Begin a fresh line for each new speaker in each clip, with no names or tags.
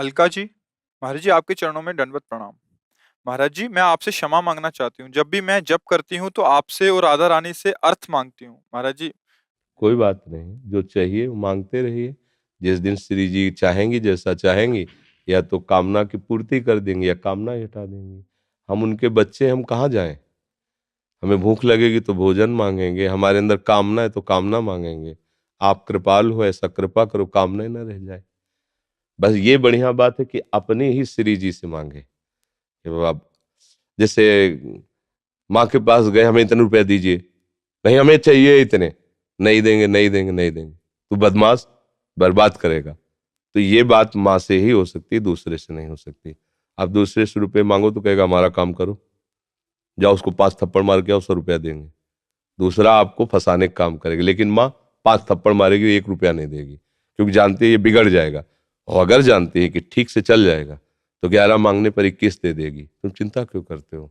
अलका जी, महाराज जी आपके चरणों में दंडवत प्रणाम। महाराज जी, मैं आपसे क्षमा मांगना चाहती हूँ। जब भी मैं जप करती हूँ तो आपसे और राधा रानी से अर्थ मांगती हूँ। महाराज जी।
कोई बात नहीं, जो चाहिए वो मांगते रहिए। जिस दिन श्री जी चाहेंगी, जैसा चाहेंगी, या तो कामना की पूर्ति कर देंगे या कामना ही हटा देंगे। हम उनके बच्चे, हम कहाँ जाएं? हमें भूख लगेगी तो भोजन मांगेंगे, हमारे अंदर कामना है तो कामना मांगेंगे। आप कृपाल हो, ऐसा कृपा करो कामना ही ना रह जाए। बस ये बढ़िया बात है कि अपने ही श्री जी से मांगे कि बाबा, जैसे माँ के पास गए, हमें इतने रुपया दीजिए, नहीं हमें चाहिए इतने, नहीं देंगे नहीं देंगे नहीं देंगे, तू बदमाश, बर्बाद करेगा। तो ये बात माँ से ही हो सकती है, दूसरे से नहीं हो सकती। आप दूसरे से रुपये मांगो तो कहेगा हमारा काम करो, जाओ उसको 5 थप्पड़ मार के आओ, 100 रुपया देंगे। दूसरा आपको फंसाने का काम करेगी, लेकिन माँ 5 थप्पड़ मारेगी, 1 रुपया नहीं देगी, क्योंकि जानती है ये बिगड़ जाएगा। और अगर जानती है कि ठीक से चल जाएगा तो 11 मांगने पर 21 दे देगी। तुम चिंता क्यों करते हो?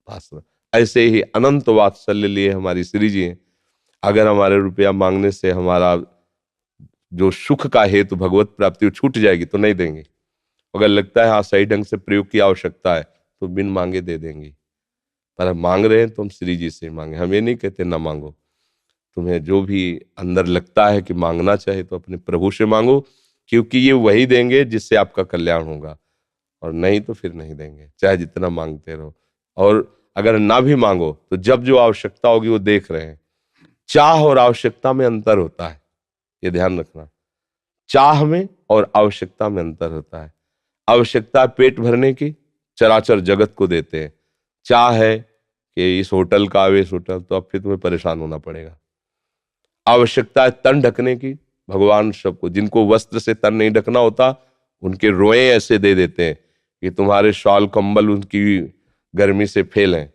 बस ऐसे ही अनंत वात्सल्य लिए हमारी श्री जी हैं। अगर हमारे रुपया मांगने से हमारा जो सुख का हेतु भगवत प्राप्ति छूट जाएगी तो नहीं देंगे। अगर लगता है हाँ सही ढंग से प्रयोग की आवश्यकता है तो बिन मांगे दे देंगे। पर हम मांग रहे हैं तो हम श्री जी से मांगे, हम ये नहीं कहते ना मांगो। तुम्हें जो भी अंदर लगता है कि मांगना चाहे तो अपने प्रभु से मांगो, क्योंकि ये वही देंगे जिससे आपका कल्याण होगा। और नहीं तो फिर नहीं देंगे, चाहे जितना मांगते रहो। और अगर ना भी मांगो तो जब जो आवश्यकता होगी वो देख रहे हैं। चाह और आवश्यकता में अंतर होता है, ये ध्यान रखना। चाह में और आवश्यकता में अंतर होता है। आवश्यकता पेट भरने की, चराचर जगत को देते हैं। चाह है कि इस होटल का आवे, इस होटल, तो अब फिर तुम्हें परेशान होना पड़ेगा। आवश्यकता है तन ढकने की, भगवान सबको, जिनको वस्त्र से तन नहीं ढकना होता उनके रोए ऐसे दे देते हैं कि तुम्हारे शॉल कंबल उनकी गर्मी से फेल हैं।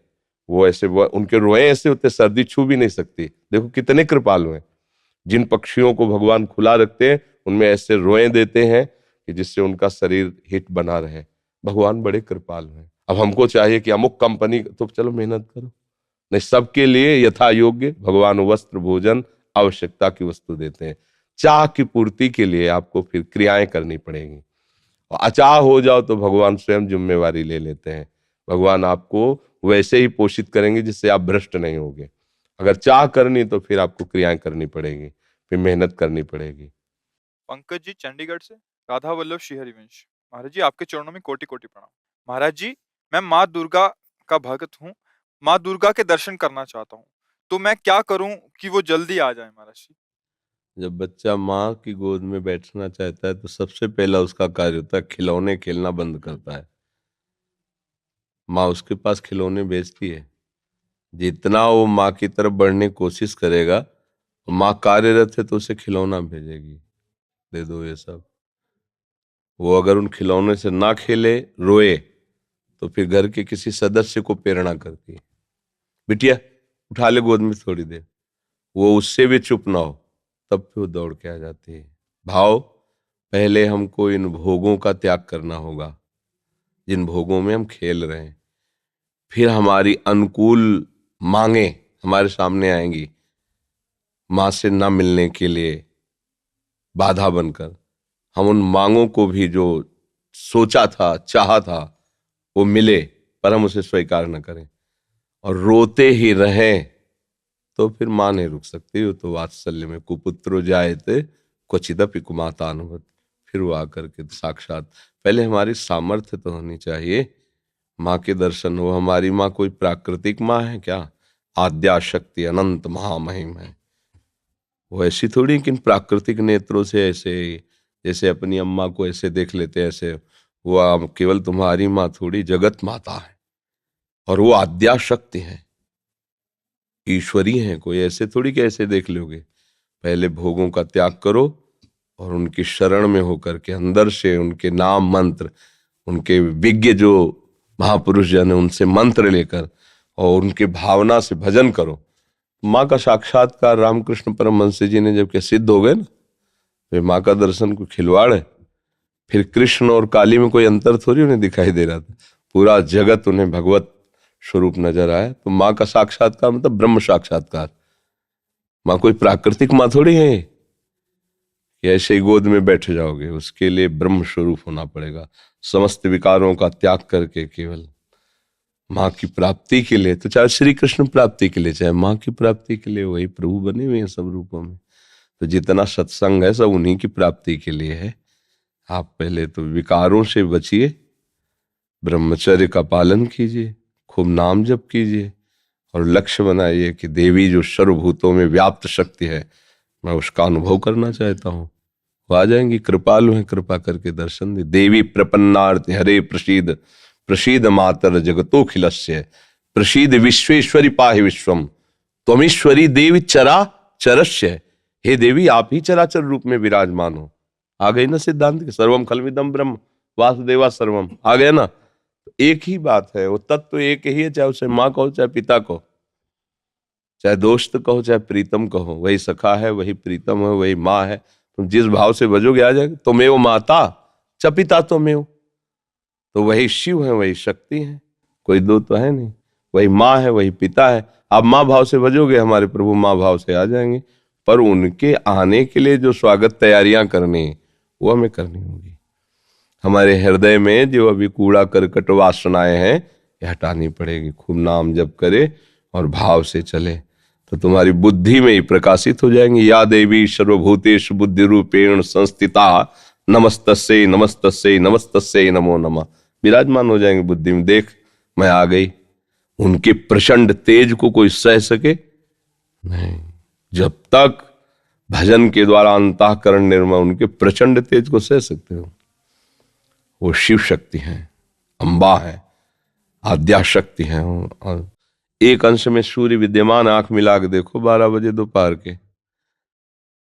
वो ऐसे उनके रोए ऐसे होते, सर्दी छू भी नहीं सकती। देखो कितने कृपालु हैं। जिन पक्षियों को भगवान खुला रखते हैं उनमें ऐसे रोए देते हैं कि जिससे उनका शरीर हिट बना रहे। भगवान बड़े कृपालु हैं। अब हमको चाहिए कि अमुक कंपनी, तो चलो मेहनत करो। नहीं, सबके लिए यथा योग्य भगवान वस्त्र भोजन आवश्यकता की वस्तु देते हैं। चाह की पूर्ति के लिए आपको फिर क्रियाएं करनी पड़ेंगी। और अचाह हो जाओ तो भगवान स्वयं जिम्मेवारी ले लेते हैं। भगवान आपको वैसे ही पोषित करेंगे जिससे आप भ्रष्ट नहीं होगे। अगर चाह करनी तो फिर आपको क्रियाएं करनी पड़ेगी, फिर मेहनत करनी पड़ेगी।
पंकज जी चंडीगढ़ से, राधा वल्लभ श्री हरिवंश। महाराज जी आपके चरणों में कोटि कोटि प्रणाम। महाराज जी, मैं माँ दुर्गा का भक्त हूँ। माँ दुर्गा के दर्शन करना चाहता हूँ, तो मैं क्या करूँ कि वो जल्दी आ जाए? महाराज जी।
जब बच्चा माँ की गोद में बैठना चाहता है तो सबसे पहला उसका कार्य होता है खिलौने खेलना बंद करता है। माँ उसके पास खिलौने भेजती है। जितना वो माँ की तरफ बढ़ने की कोशिश करेगा, माँ कार्यरत है तो उसे खिलौना भेजेगी, दे दो ये सब। वो अगर उन खिलौने से ना खेले, रोए, तो फिर घर के किसी सदस्य को प्रेरणा करती है, बिटिया उठा ले गोद में थोड़ी देर। वो उससे भी चुप ना हो तब फिर वो दौड़ के आ जाती है। भाव, पहले हमको इन भोगों का त्याग करना होगा जिन भोगों में हम खेल रहे हैं। फिर हमारी अनुकूल मांगे हमारे सामने आएंगी, माँ से ना मिलने के लिए बाधा बनकर। हम उन मांगों को भी जो सोचा था, चाहा था, वो मिले, पर हम उसे स्वीकार न करें और रोते ही रहें, तो फिर मां नहीं रुक सकती। वो तो वात्सल्य में कुपुत्रो जायते क्वचिदपि कुमाता अनुभव। फिर वो आकर के साक्षात, पहले हमारी सामर्थ्य तो होनी चाहिए माँ के दर्शन हो। हमारी माँ कोई प्राकृतिक माँ है क्या? आद्या शक्ति अनंत महामहिम है। वो ऐसी थोड़ी कि इन प्राकृतिक नेत्रों से ऐसे, जैसे अपनी अम्मा को ऐसे देख लेते हैं ऐसे। वो केवल तुम्हारी माँ थोड़ी, जगत माता है। और वो आद्या शक्ति है, ईश्वरी है। कोई ऐसे थोड़ी कि ऐसे देख लोगे। पहले भोगों का त्याग करो और उनकी शरण में होकर के अंदर से उनके नाम मंत्र, उनके विज्ञ जो महापुरुष जन है उनसे मंत्र लेकर और उनके भावना से भजन करो। माँ का साक्षात्कार रामकृष्ण परमहंस जी ने जब के सिद्ध हो गए ना, वे माँ का दर्शन कोई खिलवाड़ है? फिर कृष्ण और काली में कोई अंतर थोड़ी उन्हें दिखाई दे रहा था। पूरा जगत उन्हें भगवत स्वरूप नजर आया। तो माँ का साक्षात्कार मतलब ब्रह्म साक्षात्कार। माँ कोई प्राकृतिक माँ थोड़ी है कि ऐसे ही गोद में बैठ जाओगे। उसके लिए ब्रह्म स्वरूप होना पड़ेगा, समस्त विकारों का त्याग करके केवल माँ की प्राप्ति के लिए। तो चाहे श्री कृष्ण प्राप्ति के लिए, चाहे माँ की प्राप्ति के लिए, वही प्रभु बने हुए हैं सब रूपों में। तो जितना सत्संग है सब उन्हीं की प्राप्ति के लिए है। आप पहले तो विकारों से बचिए, ब्रह्मचर्य का पालन कीजिए, खूब नाम जप कीजिए और लक्ष्य बनाइए कि देवी जो सर्वभूतों में व्याप्त शक्ति है, मैं उसका अनुभव करना चाहता हूँ। वो आ जाएंगी, कृपालु हैं, कृपा करके दर्शन दे। देवी प्रपन्नार्थ हरे प्रसीद, प्रसीद मातर जगतोखिलस्य, प्रसीद विश्वेश्वरी पाहि विश्वम, त्वमीश्वरी देवी चरा चरस्य। हे देवी, आप ही चराचर रूप में विराजमान हो। आ गई ना सिद्धांत के सर्वम खलविदम ब्रह्म वासुदेवा सर्वम, आ गया ना। एक ही बात है, वो तत्व तो एक ही है, चाहे उसे माँ कहो चाहे पिता कहो, चाहे दोस्त कहो चाहे प्रीतम कहो। वही सखा है, वही प्रीतम है, वही माँ है। तुम जिस भाव से बजोगे आ जाएगा। तुम्हें वो माता च पिता तुम्हें, तो वही शिव है, वही शक्ति है, कोई दो तो है नहीं। वही माँ है, वही पिता है। आप माँ भाव से बजोगे, हमारे प्रभु माँ भाव से आ जाएंगे। पर उनके आने के लिए जो स्वागत तैयारियां करनी वो हमें करनी होगी। हमारे हृदय में जो अभी कूड़ा करकट वासनाएं हैं ये हटानी पड़ेगी। खूब नाम जप करे और भाव से चले तो तुम्हारी बुद्धि में ही प्रकाशित हो जाएंगी। या देवी सर्वभूतेषु बुद्धि रूपेण संस्थिता नमस्तस्यै नमस्तस्यै नमस्तस्यै नमो नमः। विराजमान हो जाएंगे बुद्धि में। देख मैं आ गई। उनके प्रचंड तेज को कोई सह सके नहीं। जब तक भजन के द्वारा अंतःकरण निर्मल, उनके प्रचंड तेज को सह सकते हो। वो शिव शक्ति है, अंबा है, आद्या शक्ति है। और एक अंश में सूर्य विद्यमान, आंख मिला के देखो 12 बजे दोपहर के,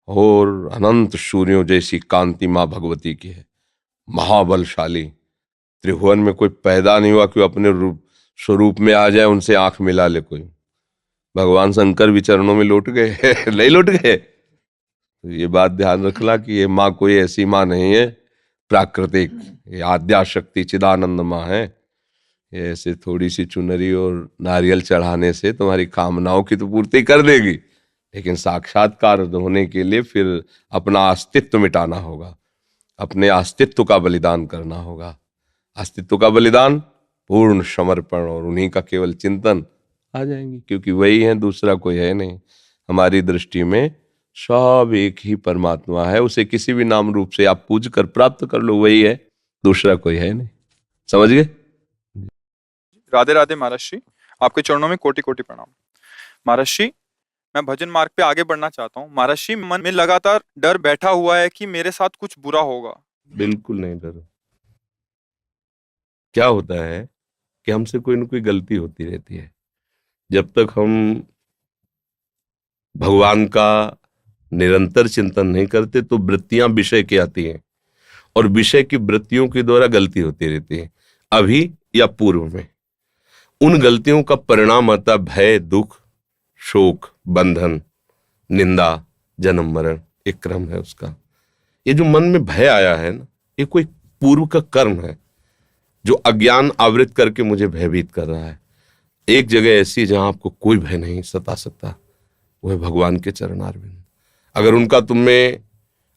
और अनंत सूर्यों जैसी कांति मां भगवती की है, महाबलशाली। त्रिभुवन में कोई पैदा नहीं हुआ कि अपने रूप स्वरूप में आ जाए, उनसे आंख मिला ले कोई। भगवान शंकर भी चरणों में लौट गए नहीं लौट गए। तो ये बात ध्यान रखना कि ये माँ कोई ऐसी माँ नहीं है प्राकृतिक, ये आद्या शक्ति चिदानंद माँ है। ये ऐसे थोड़ी सी चुनरी और नारियल चढ़ाने से तुम्हारी कामनाओं की तो पूर्ति कर देगी, लेकिन साक्षात्कार होने के लिए फिर अपना अस्तित्व मिटाना होगा, अपने अस्तित्व का बलिदान करना होगा। अस्तित्व का बलिदान, पूर्ण समर्पण और उन्हीं का केवल चिंतन, आ जाएंगी। क्योंकि वही है, दूसरा कोई है नहीं। हमारी दृष्टि में सब एक ही परमात्मा है। उसे किसी भी नाम रूप से आप पूज कर प्राप्त कर लो, वही है, दूसरा कोई है नहीं। समझ गए?
राधे राधे महाराज श्री, आपके चरणों में कोटि कोटि प्रणाम। महाराज श्री, मैं भजन मार्ग पे आगे बढ़ना चाहता हूँ। महाराज श्री, मन में लगातार डर बैठा हुआ है कि मेरे साथ कुछ बुरा होगा।
बिल्कुल नहीं डरो। क्या होता है कि हमसे कोई ना कोई गलती होती रहती है। जब तक हम भगवान का निरंतर चिंतन नहीं करते तो वृत्तियां विषय की आती हैं, और विषय की वृत्तियों के द्वारा गलती होती रहती है, अभी या पूर्व में। उन गलतियों का परिणाम आता भय, दुख, शोक, बंधन, निंदा, जन्म मरण। एक क्रम है उसका। ये जो मन में भय आया है ना, ये कोई पूर्व का कर्म है जो अज्ञान आवृत करके मुझे भयभीत कर रहा है। एक जगह ऐसी जहां आपको कोई भय नहीं सता सकता, वो है भगवान के चरणारविंद। अगर उनका तुम में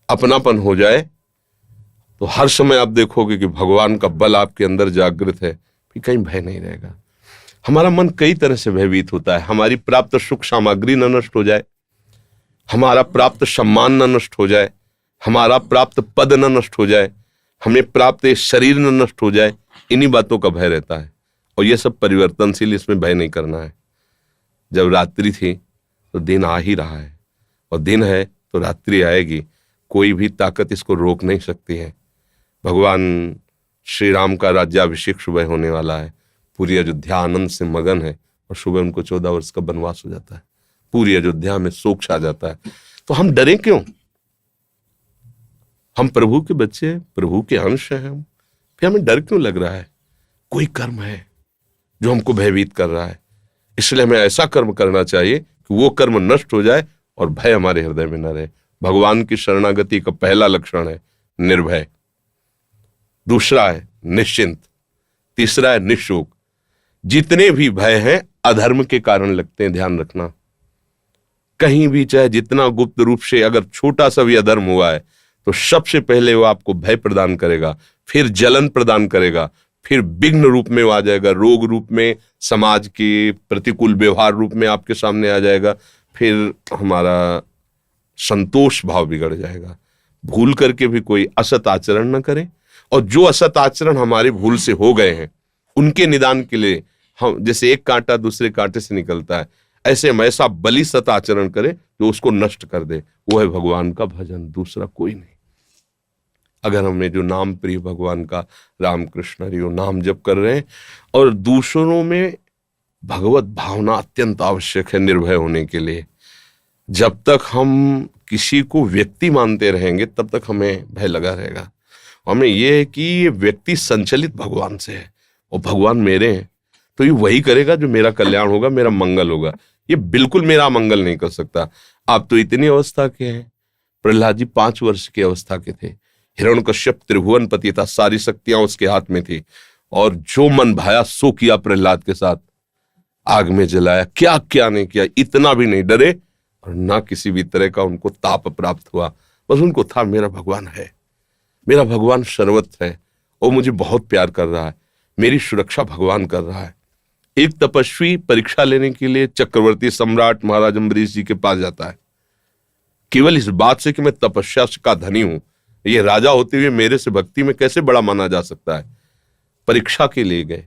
अपनापन हो जाए तो हर समय आप देखोगे कि भगवान का बल आपके अंदर जागृत है, फिर कहीं भय नहीं रहेगा। हमारा मन कई तरह से भयभीत होता है। हमारी प्राप्त सुख सामग्री न नष्ट हो जाए, हमारा प्राप्त सम्मान न नष्ट हो जाए, हमारा प्राप्त पद न नष्ट हो जाए, हमें प्राप्त शरीर न नष्ट हो जाए, इन्हीं बातों का भय रहता है। और ये सब परिवर्तनशील, इसमें भय नहीं करना है। जब रात्रि थी तो दिन आ ही रहा है, और दिन है तो रात्रि आएगी। कोई भी ताकत इसको रोक नहीं सकती है। भगवान श्री राम का राज्याभिषेक सुबह होने वाला है। पूरी अयोध्या आनंद से मगन है, और सुबह उनको 14 वर्ष का वनवास हो जाता है। पूरी अयोध्या में शोक छा जाता है। तो हम डरे क्यों? हम प्रभु के बच्चे, प्रभु के अंश हैं हम, फिर हमें डर क्यों लग रहा है? कोई कर्म है जो हमको भयभीत कर रहा है, इसलिए हमें ऐसा कर्म करना चाहिए कि वो कर्म नष्ट हो जाए और भय हमारे हृदय में न रहे। भगवान की शरणागति का पहला लक्षण है निर्भय, दूसरा है निश्चिंत, तीसरा है निशोक। जितने भी भय हैं अधर्म के कारण लगते हैं, ध्यान रखना। कहीं भी चाहे जितना गुप्त रूप से अगर छोटा सा भी अधर्म हुआ है तो सबसे पहले वो आपको भय प्रदान करेगा, फिर जलन प्रदान करेगा, फिर विघ्न रूप में वो आ जाएगा, रोग रूप में, समाज के प्रतिकूल व्यवहार रूप में आपके सामने आ जाएगा, फिर हमारा संतोष भाव बिगड़ जाएगा। भूल करके भी कोई असत आचरण न करे, और जो असत आचरण हमारे भूल से हो गए हैं उनके निदान के लिए हम, जैसे एक कांटा दूसरे कांटे से निकलता है, ऐसे हम ऐसा बलि सत आचरण करें जो उसको नष्ट कर दे। वो है भगवान का भजन, दूसरा कोई नहीं। अगर हमें जो नाम प्रिय भगवान का, राम कृष्ण हरि ओम नाम जप कर रहे हैं, और दूसरों में भगवत भावना अत्यंत आवश्यक है निर्भय होने के लिए। जब तक हम किसी को व्यक्ति मानते रहेंगे तब तक हमें भय लगा रहेगा। हमें यह है कि ये व्यक्ति संचलित भगवान से है और भगवान मेरे हैं, तो ये वही करेगा जो मेरा कल्याण होगा, मेरा मंगल होगा। ये बिल्कुल मेरा मंगल नहीं कर सकता। आप तो इतनी अवस्था के हैं, प्रहलाद जी 5 वर्ष की अवस्था के थे, हिरण्यकश्यप त्रिभुवन पति था, सारी शक्तियां उसके हाथ में थी, और जो मन भाया सो किया प्रहलाद के साथ। आग में जलाया, क्या क्या नहीं किया, इतना भी नहीं डरे और ना किसी भी तरह का उनको ताप प्राप्त हुआ। बस उनको था मेरा भगवान है, मेरा भगवान सर्वत्र है, वो मुझे बहुत प्यार कर रहा है, मेरी सुरक्षा भगवान कर रहा है। एक तपस्वी परीक्षा लेने के लिए चक्रवर्ती सम्राट महाराज अम्बरीश जी के पास जाता है, केवल इस बात से कि मैं तपस्या का धनी हूं, ये राजा होते हुए मेरे से भक्ति में कैसे बड़ा माना जा सकता है। परीक्षा के लिए गए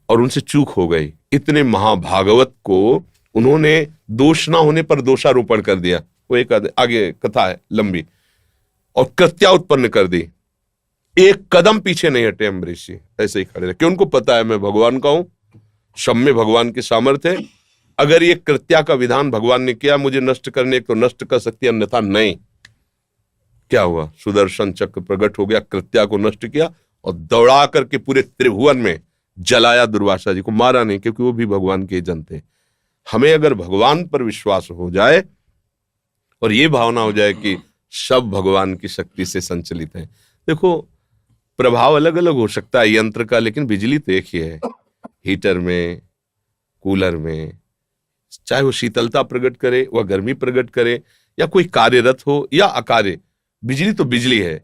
और उनसे चूक हो गई। इतने महाभागवत को उन्होंने दोष ना होने पर दोषारोपण कर दिया, वो एक आगे कथा है लंबी, और कृत्या उत्पन्न कर दी। एक कदम पीछे नहीं हटे अम्बरीश जी, ऐसे ही खड़े रहे, क्यों उनको पता है मैं भगवान का हूं, सब में भगवान की सामर्थ्य है। अगर ये कृत्या का विधान भगवान ने किया मुझे नष्ट करने को, नष्ट कर सकती, अन्यथा नहीं। क्या हुआ, सुदर्शन चक्र प्रकट हो गया, कृत्या को नष्ट किया और दौड़ा करके पूरे त्रिभुवन में जलाया। दुर्वासा जी को मारा नहीं, क्योंकि वो भी भगवान के जन थे। हमें अगर भगवान पर विश्वास हो जाए और ये भावना हो जाए कि सब भगवान की शक्ति से संचलित है। देखो, प्रभाव अलग अलग हो सकता है यंत्र का, लेकिन बिजली तो एक ही है। हीटर में, कूलर में, चाहे वो शीतलता प्रकट करे, वह गर्मी प्रकट करे, या कोई कार्यरत हो या अकार्य, बिजली तो बिजली है।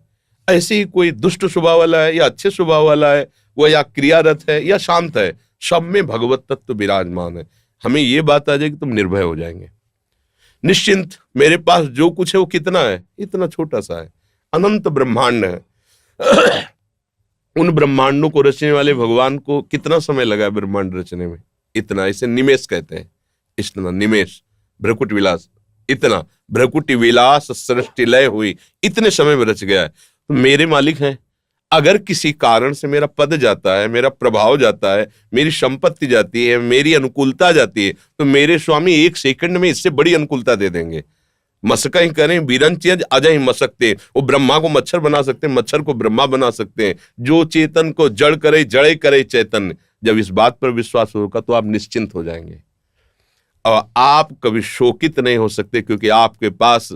ऐसे ही कोई दुष्ट स्वभाव वाला है या अच्छे स्वभाव वाला है, वह या क्रियारत है या शांत है, सब में भगवत तत्व विराजमान है। हमें ये बात आ जाएगी, तुम निर्भय हो जाएंगे, निश्चिंत। मेरे पास जो कुछ है वो कितना है, इतना छोटा सा है, अनंत ब्रह्मांड है। उन ब्रह्मांडों को रचने वाले भगवान को कितना समय लगा है ब्रह्मांड रचने में, इतना। इसे निमेष कहते हैं, इतना निमेष, भ्रकुट विलास, इतना भ्रकुटी विलास सृष्टि लय हुई, इतने समय में रच गया है। तो मेरे मालिक हैं। अगर किसी कारण से मेरा पद जाता है, मेरा प्रभाव जाता है, मेरी संपत्ति जाती है, मेरी अनुकूलता जाती है, तो मेरे स्वामी 1 सेकंड में इससे बड़ी अनुकूलता दे देंगे। मसका ही करें, बीरन चीज अजय ही मसकते। वो ब्रह्मा को मच्छर बना सकते हैं, मच्छर को ब्रह्मा बना सकते हैं। जो चेतन को जड़ करे, जड़े करे चैतन्य। जब इस बात पर विश्वास होगा तो आप निश्चिंत हो जाएंगे और आप कभी शोकित नहीं हो सकते, क्योंकि आपके पास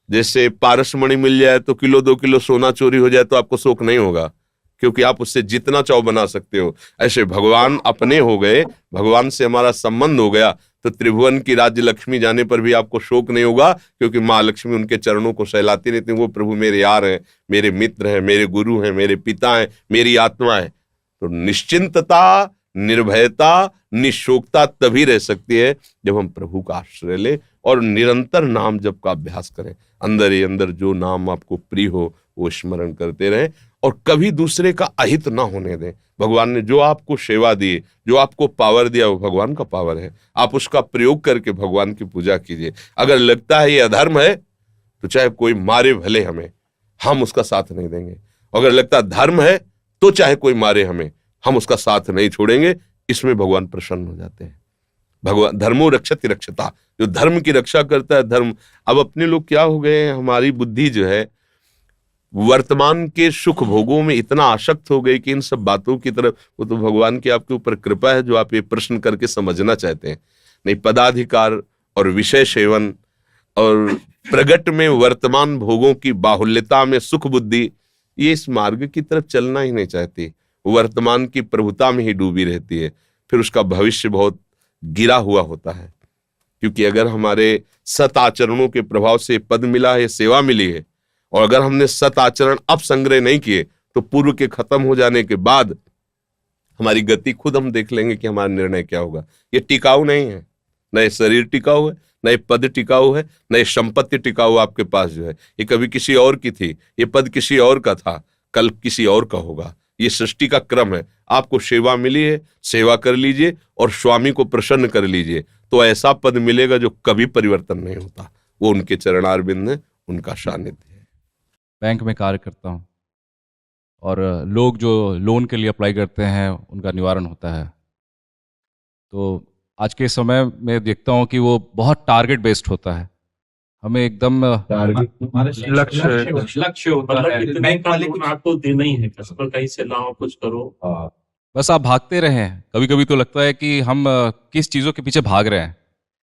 जैसे पारसमणि मिल जाए तो किलो 2 किलो सोना चोरी हो जाए तो आपको शोक नहीं होगा, क्योंकि आप उससे जितना चाहो बना सकते हो। ऐसे भगवान अपने हो गए, भगवान से हमारा संबंध हो गया, तो त्रिभुवन की राज्य लक्ष्मी जाने पर भी आपको शोक नहीं होगा, क्योंकि माँ लक्ष्मी उनके चरणों को सहलाती रहती है। वो प्रभु मेरे यार हैं, मेरे मित्र हैं, मेरे गुरु हैं, मेरे पिता हैं, मेरी आत्मा है। तो निश्चिंतता, निर्भयता, निशोकता तभी रह सकती है जब हम प्रभु का आश्रय लें और निरंतर नाम जप का अभ्यास करें। अंदर ही अंदर जो नाम आपको प्रिय हो वो स्मरण करते रहें और कभी दूसरे का अहित ना होने दें। भगवान ने जो आपको सेवा दी, जो आपको पावर दिया, वो भगवान का पावर है। आप उसका प्रयोग करके भगवान की पूजा कीजिए। अगर लगता है ये अधर्म है तो चाहे कोई मारे भले हमें, हम उसका साथ नहीं देंगे। अगर लगता है धर्म है तो चाहे कोई मारे हमें, हम उसका साथ नहीं छोड़ेंगे। इसमें भगवान प्रसन्न हो जाते हैं। भगवान धर्मो रक्षति रक्षता, जो धर्म की रक्षा करता है धर्म। अब अपने लोग क्या हो गए हैं, हमारी बुद्धि जो है वर्तमान के सुख भोगों में इतना आसक्त हो गई कि इन सब बातों की तरफ, वो तो भगवान की आपके ऊपर कृपा है जो आप ये प्रश्न करके समझना चाहते हैं। नहीं, पदाधिकार और विषय सेवन और प्रगट में वर्तमान भोगों की बाहुल्यता में सुख बुद्धि, ये इस मार्ग की तरफ चलना ही नहीं चाहती। वर्तमान की प्रभुता में ही डूबी रहती है, फिर उसका भविष्य बहुत गिरा हुआ होता है। क्योंकि अगर हमारे सत आचरणों के प्रभाव से पद मिला है, सेवा मिली है, और अगर हमने सत आचरण अब संग्रह नहीं किए तो पूर्व के खत्म हो जाने के बाद हमारी गति खुद हम देख लेंगे कि हमारा निर्णय क्या होगा। ये टिकाऊ नहीं है, न ये शरीर टिकाऊ है, न ये पद टिकाऊ है, न ये संपत्ति टिकाऊ आपके पास जो है। ये कभी किसी और की थी, ये पद किसी और का था, कल किसी और का होगा। ये सृष्टि का क्रम है। आपको सेवा मिली है, सेवा कर लीजिए और स्वामी को प्रसन्न कर लीजिए, तो ऐसा पद मिलेगा जो कभी परिवर्तन नहीं होता। वो उनके चरणारविंद है, उनका सानिध्य है।
बैंक में कार्य करता हूँ और लोग जो लोन के लिए अप्लाई करते हैं उनका निवारण होता है। तो आज के समय में देखता हूँ कि वो बहुत टारगेट बेस्ड होता है। हमें एकदम
लक्ष्य होता है। बैंक वाले को आपको देना ही है, कस्टमर कहीं से लाओ कुछ करो,
बस आप भागते रहें। कभी कभी तो लगता है कि हम किस चीज़ों के पीछे भाग रहे हैं,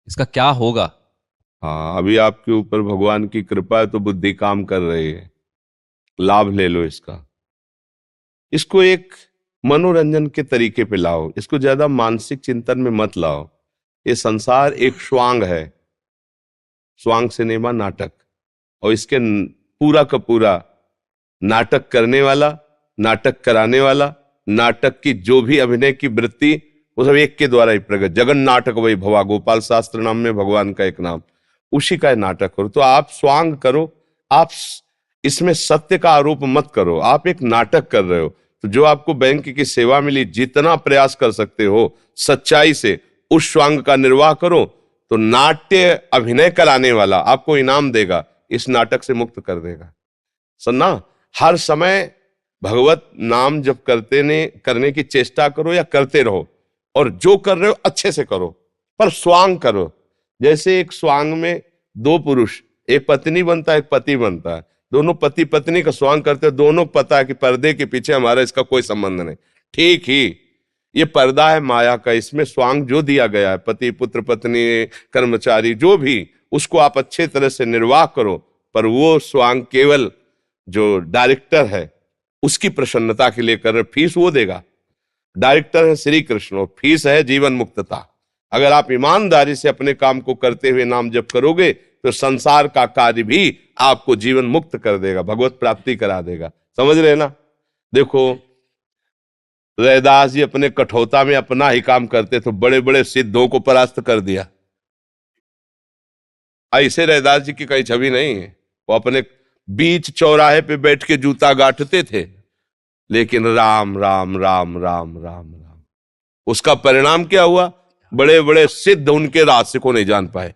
इसका क्या होगा।
हाँ, अभी आपके ऊपर भगवान की कृपा है तो बुद्धि काम कर रही है, लाभ ले लो इसका। इसको एक मनोरंजन के तरीके पे लाओ, इसको ज्यादा मानसिक चिंतन में मत लाओ। ये संसार एक स्वांग है, स्वांग सिनेमा नाटक, और इसके पूरा का पूरा नाटक करने वाला, नाटक कराने वाला, नाटक की जो भी अभिनय की वृत्ति, वो सब एक के द्वारा ही प्रकट। जगन नाटक वही भवा, गोपाल शास्त्र नाम में भगवान का एक नाम, उसी का नाटक करो। तो आप स्वांग करो, आप इसमें सत्य का आरोप मत करो, आप एक नाटक कर रहे हो। तो जो आपको बैंक की सेवा मिली, जितना प्रयास कर सकते हो सच्चाई से उस स्वांग का निर्वाह करो, तो नाट्य अभिनय कराने वाला आपको इनाम देगा, इस नाटक से मुक्त कर देगा। सुनना, हर समय भगवत नाम जब करने की चेष्टा करो या करते रहो, और जो कर रहे हो अच्छे से करो, पर स्वांग करो। जैसे एक स्वांग में दो पुरुष, एक पत्नी बनता है, एक पति बनता है, दोनों पति पत्नी का स्वांग करते हैं, दोनों को पता है कि पर्दे के पीछे हमारा इसका कोई संबंध नहीं। ठीक ही ये पर्दा है माया का, इसमें स्वांग जो दिया गया है, पति पुत्र पत्नी कर्मचारी जो भी, उसको आप अच्छे तरह से निर्वाह करो। पर वो स्वांग केवल जो डायरेक्टर है उसकी प्रसन्नता के लिए कर रहे, फीस वो देगा। डायरेक्टर है श्री कृष्ण, फीस है जीवन मुक्तता। अगर आप ईमानदारी से अपने काम को करते हुए नाम जप करोगे तो संसार का कार्य भी आपको जीवन मुक्त कर देगा, भगवत प्राप्ति करा देगा। समझ रहे ना? देखो, रैदास जी अपने कठोता में अपना ही काम करते तो बड़े बड़े सिद्धों को परास्त कर दिया। ऐसे रैदास जी की कहीं छवि नहीं है। वो अपने बीच चौराहे पे बैठ के जूता गांठते थे, लेकिन राम राम राम राम राम राम, उसका परिणाम क्या हुआ? बड़े बड़े सिद्ध उनके रहस्य को नहीं जान पाए।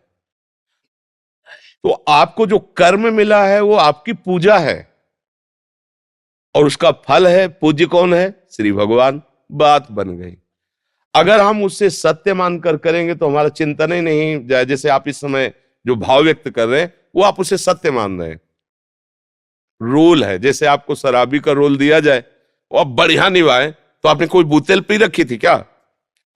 तो आपको जो कर्म मिला है वो आपकी पूजा है, और उसका फल है, पूज्य कौन है? श्री भगवान। बात बन गई। अगर हम उससे सत्य मानकर करेंगे तो हमारा चिंतन ही नहीं जाए। जैसे आप इस समय जो भाव व्यक्त कर रहे हैं वो आप उसे सत्य मान रहे हैं। रोल है, जैसे आपको शराबी का रोल दिया जाए, वो आप बढ़िया निभाए, तो आपने कोई बोतल पी रखी थी क्या?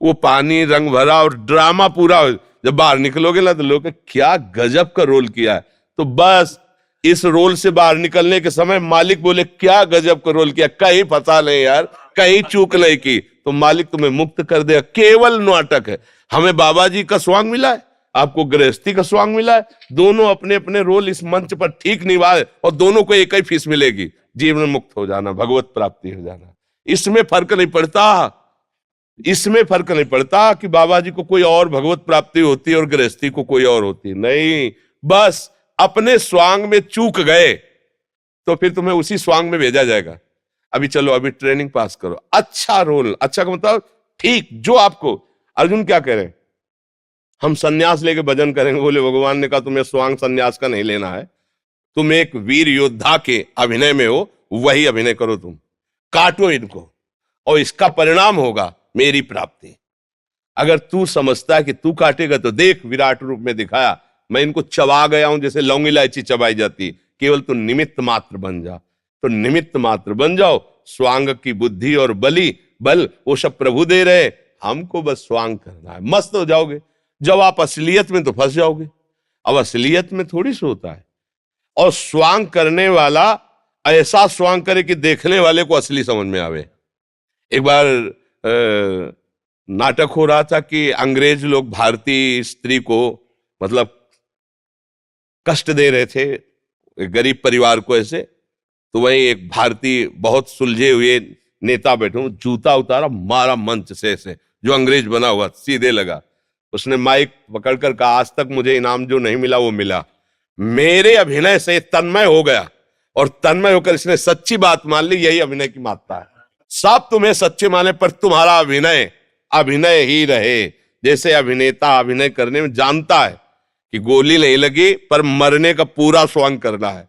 वो पानी रंग भरा और ड्रामा पूरा, जब बाहर निकलोगे ना तो लोग क्या गजब का रोल किया है। तो बस इस रोल से बाहर निकलने के समय मालिक बोले क्या गजब का रोल किया, कहीं पता नहीं यार, कहीं चूक नहीं की, तो मालिक तुम्हें मुक्त कर देगा। केवल नाटक है। हमें बाबा जी का स्वांग मिला है, आपको गृहस्थी का स्वांग मिला है, दोनों अपने अपने रोल इस मंच पर ठीक निभाए और दोनों को एक ही फीस मिलेगी, जीवन मुक्त हो जाना, भगवत प्राप्ति हो जाना। इसमें फर्क नहीं पड़ता, इसमें फर्क नहीं पड़ता कि बाबा जी को कोई और भगवत प्राप्ति होती है और गृहस्थी को कोई और होती नहीं। बस अपने स्वांग में चूक गए तो फिर तुम्हें उसी स्वांग में भेजा जाएगा। अभी चलो, अभी ट्रेनिंग पास करो, अच्छा रोल, अच्छा का मतलब ठीक जो आपको। अर्जुन क्या कह रहे हैं? हम सन्यास लेके भजन करेंगे। बोले भगवान ने कहा तुम्हें स्वांग सन्यास का नहीं लेना है, तुम एक वीर योद्धा के अभिनय में हो, वही अभिनय करो, तुम काटो इनको और इसका परिणाम होगा मेरी प्राप्ति। अगर तू समझता है कि तू काटेगा तो देख, विराट रूप में दिखाया, मैं इनको चबा गया हूं जैसे लौंग इलायची चबाई जाती। केवल तू निमित्त मात्र बन जा। तो निमित्त मात्र बन जाओ, स्वांग की बुद्धि और बल वो सब प्रभु दे रहे, हमको बस स्वांग करना है, मस्त हो जाओगे। जब आप असलियत में तो फंस जाओगे। अब असलियत में थोड़ी सी होता है। और स्वांग करने वाला ऐसा स्वांग करे कि देखने वाले को असली समझ में आवे। एक बार नाटक हो रहा था कि अंग्रेज लोग भारतीय स्त्री को मतलब कष्ट दे रहे थे, एक गरीब परिवार को ऐसे, तो वही एक भारतीय बहुत सुलझे हुए नेता बैठे, जूता उतारा, मारा मंच से ऐसे, जो अंग्रेज बना हुआ सीधे लगा। उसने माइक पकड़कर कहा, आज तक मुझे इनाम जो नहीं मिला वो मिला। मेरे अभिनय से तन्मय हो गया और तन्मय होकर इसने सच्ची बात मान ली। यही अभिनय की महत्ता है। सब तुम्हें सच्चे माने पर तुम्हारा अभिनय अभिनय ही रहे। जैसे अभिनेता अभिनय करने में जानता है कि गोली नहीं लगी पर मरने का पूरा स्वांग करना है।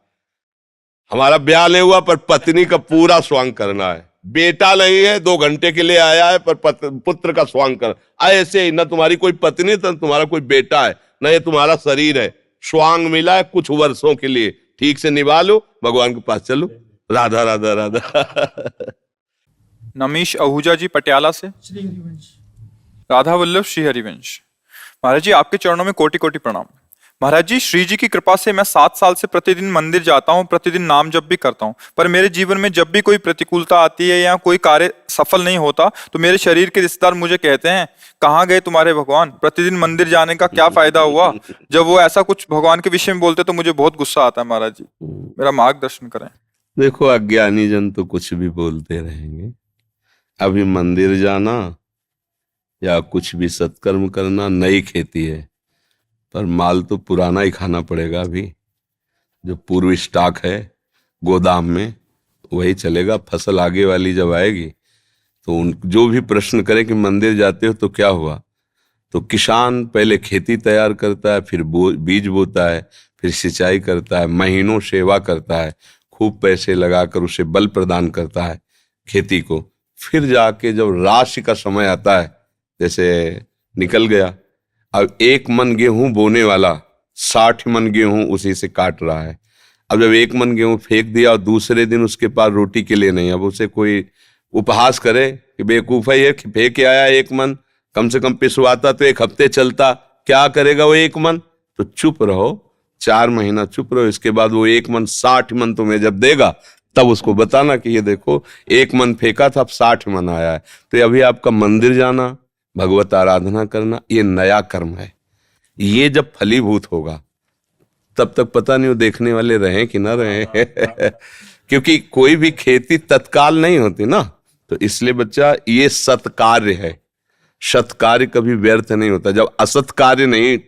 हमारा ब्याह नहीं हुआ पर पत्नी का पूरा स्वांग करना है। बेटा नहीं है, 2 घंटे के लिए आया है पर पुत्र का स्वांग कर। ऐसे ही न तुम्हारी कोई पत्नी न तुम्हारा कोई बेटा है, न ये तुम्हारा शरीर है। स्वांग मिला है कुछ वर्षों के लिए, ठीक से निभा लो, भगवान के पास चलो। राधा राधा राधा।
नमीश आहूजा जी पटियाला से। राधा वल्लभ श्री हरिवंश। महाराज जी आपके चरणों में कोटि कोटि प्रणाम। महाराज जी, श्री जी की कृपा से मैं 7 साल से प्रतिदिन मंदिर जाता हूँ, प्रतिदिन नाम जप भी करता हूँ, पर मेरे जीवन में जब भी कोई प्रतिकूलता आती है या कोई कार्य सफल नहीं होता तो मेरे शरीर के रिश्तेदार मुझे कहते हैं, कहाँ गए तुम्हारे भगवान, प्रतिदिन मंदिर जाने का क्या फायदा हुआ। जब वो ऐसा कुछ भगवान के विषय में बोलते तो मुझे बहुत गुस्सा आता है। महाराज जी मेरा मार्गदर्शन करें।
देखो, अज्ञानी जन तो कुछ भी बोलते रहेंगे। अभी मंदिर जाना या कुछ भी सत्कर्म करना नई खेती है, पर माल तो पुराना ही खाना पड़ेगा। अभी जो पूर्व स्टॉक है गोदाम में वही चलेगा। फसल आगे वाली जब आएगी तो उन जो भी प्रश्न करे कि मंदिर जाते हो तो क्या हुआ, तो किसान पहले खेती तैयार करता है, फिर बीज बोता है, फिर सिंचाई करता है, महीनों सेवा करता है, खूब पैसे लगाकर उसे बल प्रदान करता है खेती को। फिर जाके जब राशि का समय आता है, जैसे निकल गया, अब 1 मन गेहूं बोने वाला 60 मन गेहूं उसी से काट रहा है। अब जब 1 मन गेहूं फेंक दिया और दूसरे दिन उसके पास रोटी के लिए नहीं, अब उसे कोई उपहास करे कि बेवकूफ है ये, फेंक के आया 1 मन, कम से कम पिसवाता तो 1 हफ्ते चलता, क्या करेगा वो 1 मन। तो चुप रहो, 4 महीना चुप रहो, इसके बाद वो 1 मन 60 मन तुम्हें जब देगा तब उसको बताना कि ये देखो 1 मन फेंका था, अब 60 मन आया है। तो अभी आपका मंदिर जाना, भगवत आराधना करना, ये नया कर्म है। ये जब फलीभूत होगा तब तक पता नहीं वो देखने वाले रहें कि ना रहें। क्योंकि कोई भी खेती तत्काल नहीं होती ना, तो इसलिए बच्चा ये सत्कार्य है। सत्कार्य कभी व्यर्थ नहीं होता। जब असत कार्य नहीं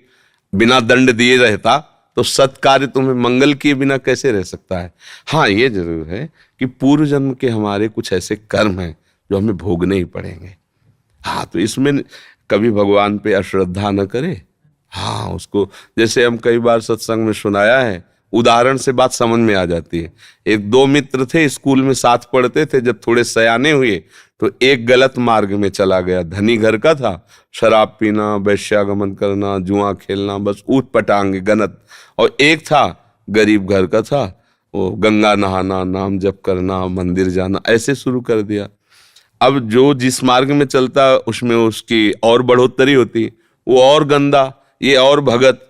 बिना दंड दिए रहता तो सत्कार्य तुम्हें मंगल किए बिना कैसे रह सकता है। हाँ, ये जरूर है कि पूर्व जन्म के हमारे कुछ ऐसे कर्म हैं जो हमें भोगने ही पड़ेंगे। हाँ, तो इसमें कभी भगवान पे अश्रद्धा न करे। हाँ, उसको जैसे हम कई बार सत्संग में सुनाया है, उदाहरण से बात समझ में आ जाती है। 1-2 मित्र थे, स्कूल में साथ पढ़ते थे। जब थोड़े सयाने हुए तो एक गलत मार्ग में चला गया। धनी घर का था, शराब पीना, वैश्यागमन करना, जुआ खेलना, बस ऊट पटांग गनत। और एक था गरीब घर का था, वो गंगा नहाना, नाम जप करना, मंदिर जाना, ऐसे शुरू कर दिया। अब जो जिस मार्ग में चलता उसमें उसकी और बढ़ोतरी होती, वो और गंदा, ये और भगत,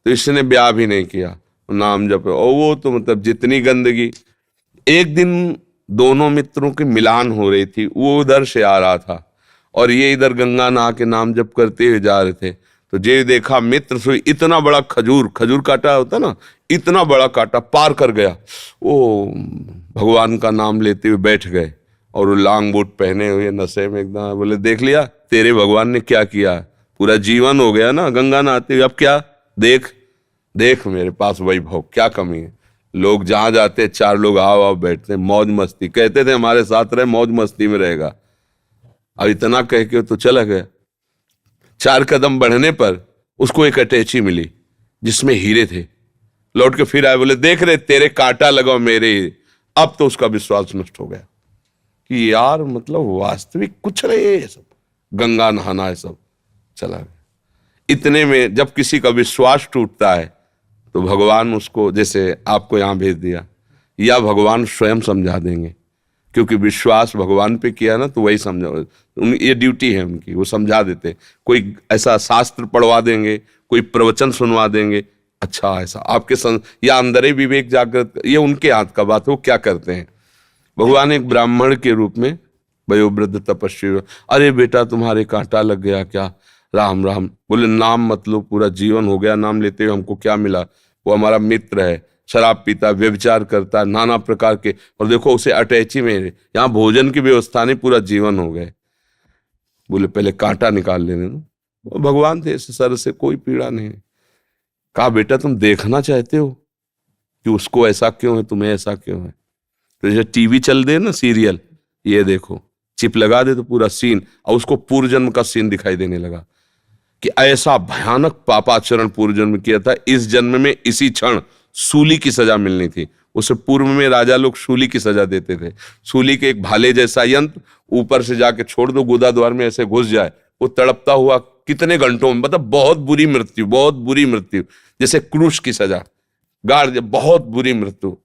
तो इसने ब्याह भी नहीं किया, नाम जप। और वो तो मतलब जितनी गंदगी। एक दिन दोनों मित्रों की मिलान हो रही थी, वो उधर से आ रहा था और ये इधर गंगा नहा के नाम जप करते हुए जा रहे थे। तो जे देखा मित्र से इतना बड़ा खजूर काटा होता ना, इतना बड़ा काटा पार कर गया। वो भगवान का नाम लेते हुए बैठ गए और वो लॉन्ग बूट पहने हुए नशे में एकदम। बोले, देख लिया तेरे भगवान ने क्या किया, पूरा जीवन हो गया ना गंगा नहाते हुए, अब क्या, देख मेरे पास वैभव, क्या कमी है। लोग जहां जाते 4 लोग आओ बैठते, मौज मस्ती, कहते थे हमारे साथ रहे, मौज मस्ती में रहेगा। अब इतना कह के तो चला गया। 4 कदम बढ़ने पर उसको एक अटैची मिली जिसमें हीरे थे। लौट के फिर आए, बोले, देख रहे तेरे कांटा लगाओ मेरे। अब तो उसका विश्वास नष्ट हो गया कि यार मतलब वास्तविक कुछ नहीं है ये सब, गंगा नहाना है सब, चला गया। इतने में जब किसी का विश्वास टूटता है तो भगवान उसको, जैसे आपको यहां भेज दिया, या भगवान स्वयं समझा देंगे, क्योंकि विश्वास भगवान पे किया ना तो वही समझा, ये ड्यूटी है उनकी, वो समझा देते। कोई ऐसा शास्त्र पढ़वा देंगे, कोई प्रवचन सुनवा देंगे, अच्छा ऐसा आपके या अंदर ही विवेक जागृत, ये उनके हाथ का बात है, वो क्या करते हैं। भगवान एक ब्राह्मण के रूप में वयोवृद्ध तपस्वी, अरे बेटा तुम्हारे कांटा लग गया क्या, राम राम। बोले, नाम मत लो, पूरा जीवन हो गया नाम लेते हुए, हमको क्या मिला, वो हमारा मित्र है, शराब पीता, व्यभिचार करता, नाना प्रकार के, और देखो उसे अटैची में, यहाँ भोजन की व्यवस्था नहीं, पूरा जीवन हो गए। बोले पहले कांटा निकाल लेने दो। वो भगवान थे, सर से कोई पीड़ा नहीं। कहा बेटा तुम देखना चाहते हो कि उसको ऐसा क्यों है, तुम्हें ऐसा क्यों है? तो जैसे टीवी चल दे ना सीरियल, ये देखो चिप लगा दे तो पूरा सीन, और उसको पूर्व जन्म का सीन दिखाई देने लगा कि ऐसा भयानक पापाचरण पूर्व जन्म किया था, इस जन्म में इसी क्षण सूली की सजा मिलनी थी। उससे पूर्व में राजा लोग सूली की सजा देते थे। सूली के एक भाले जैसा यंत्र ऊपर से जाके छोड़ दो, गुदा द्वार में ऐसे घुस जाए, वो तड़पता हुआ कितने घंटों में, मतलब बहुत बुरी मृत्यु, बहुत बुरी मृत्यु, जैसे क्रूश की सजा, गाड़, बहुत बुरी मृत्यु।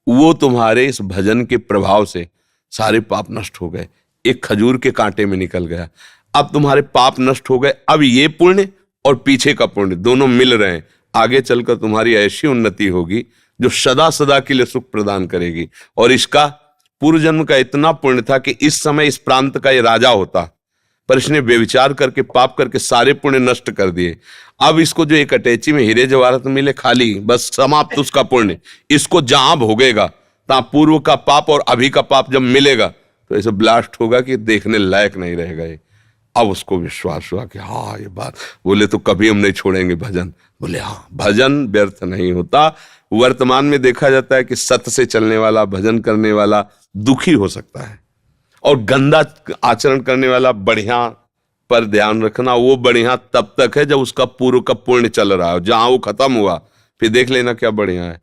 वो तुम्हारे इस भजन के प्रभाव से सारे पाप नष्ट हो गए, एक खजूर के कांटे में निकल गया। अब तुम्हारे पाप नष्ट हो गए, अब ये पुण्य और पीछे का पुण्य दोनों मिल रहे हैं। आगे चलकर तुम्हारी ऐसी उन्नति होगी जो सदा सदा के लिए सुख प्रदान करेगी। और इसका पूर्व जन्म का इतना पुण्य था कि इस समय इस प्रांत का ये राजा होता, पर इसने व्यभिचार करके, पाप करके सारे पुण्य नष्ट कर दिए। अब इसको जो एक अटैची में हीरे जवाहरात मिले खाली, बस समाप्त उसका पुण्य। इसको जहां भोगेगा तहां पूर्व का पाप और अभी का पाप जब मिलेगा तो ऐसे ब्लास्ट होगा कि देखने लायक नहीं रहेगा ये। अब उसको विश्वास हुआ कि हाँ ये बात, बोले तो कभी हम नहीं छोड़ेंगे भजन। बोले हाँ, भजन व्यर्थ नहीं होता। वर्तमान में देखा जाता है कि सत्य से चलने वाला, भजन करने वाला दुखी हो सकता है, और गंदा आचरण करने वाला बढ़िया पर ध्यान रखना, वो बढ़िया तब तक है जब उसका पूर्व का पुण्य चल रहा है। जहां वो खत्म हुआ फिर देख लेना क्या बढ़िया है।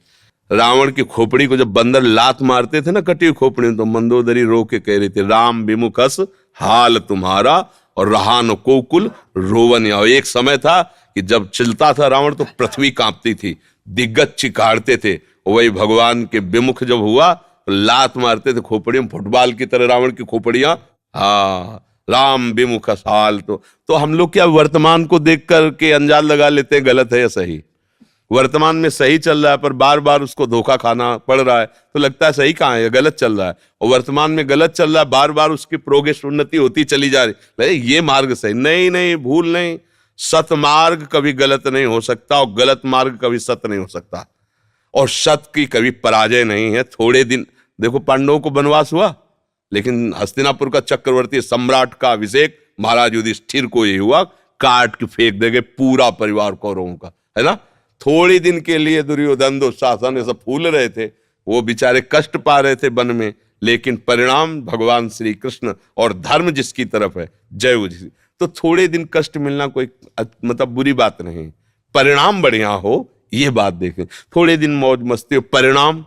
रावण की खोपड़ी को जब बंदर लात मारते थे ना, कटी हुई खोपड़ी, तो मंदोदरी रो के कह रही थी, राम विमुखस हाल तुम्हारा और रहा न कोकुल रोवन। एक समय था कि जब चलता था रावण तो पृथ्वी कांपती थी, दिग्गज चिकाड़ते थे। वही भगवान के विमुख जब हुआ तो लात मारते थे खोपड़ी में, फुटबॉल की तरह रावण की खोपड़ियां। हाँ, राम विमुख हाल। तो हम लोग क्या वर्तमान को देख करके अंजाद लगा लेते हैं गलत है या सही। वर्तमान में सही चल रहा है पर बार बार उसको धोखा खाना पड़ रहा है, तो लगता है सही कहाँ है, गलत चल रहा है। और वर्तमान में गलत चल रहा है, बार बार उसकी प्रोग्रेस, उन्नति होती चली जा रही, ये मार्ग सही नहीं, नहीं भूल नहीं। सत मार्ग कभी गलत नहीं हो सकता और गलत मार्ग कभी सत्य नहीं हो सकता, और सत्य की कभी पराजय नहीं है। थोड़े दिन देखो, पांडवों को वनवास हुआ, लेकिन हस्तिनापुर का चक्रवर्ती सम्राट का अभिषेक महाराज युधिष्ठिर को ये हुआ, काट के फेंक देंगे पूरा परिवार कौरवों का, है ना। थोड़ी दिन के लिए दुर्योधन दुशासन सब फूल रहे थे, वो बेचारे कष्ट पा रहे थे वन में, लेकिन परिणाम भगवान श्री कृष्ण और धर्म जिसकी तरफ है, जय उसी। तो थोड़े दिन कष्ट मिलना कोई मतलब बुरी बात नहीं, परिणाम बढ़िया हो ये बात देखें। थोड़े दिन मौज मस्ती हो, परिणाम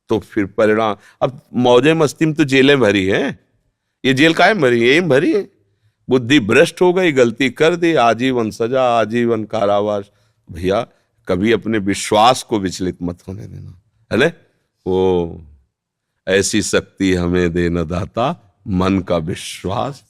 तो फिर परिणाम। अब मौजे मस्ती में तो जेलें भरी हैं, ये जेल काहे भरी है, एम भरी है। बुद्धि भ्रष्ट हो गई, गलती कर दी, आजीवन सजा, आजीवन कारावास। भैया कभी अपने विश्वास को विचलित मत होने देना, है ना। वो ऐसी शक्ति हमें देना दाता, मन का विश्वास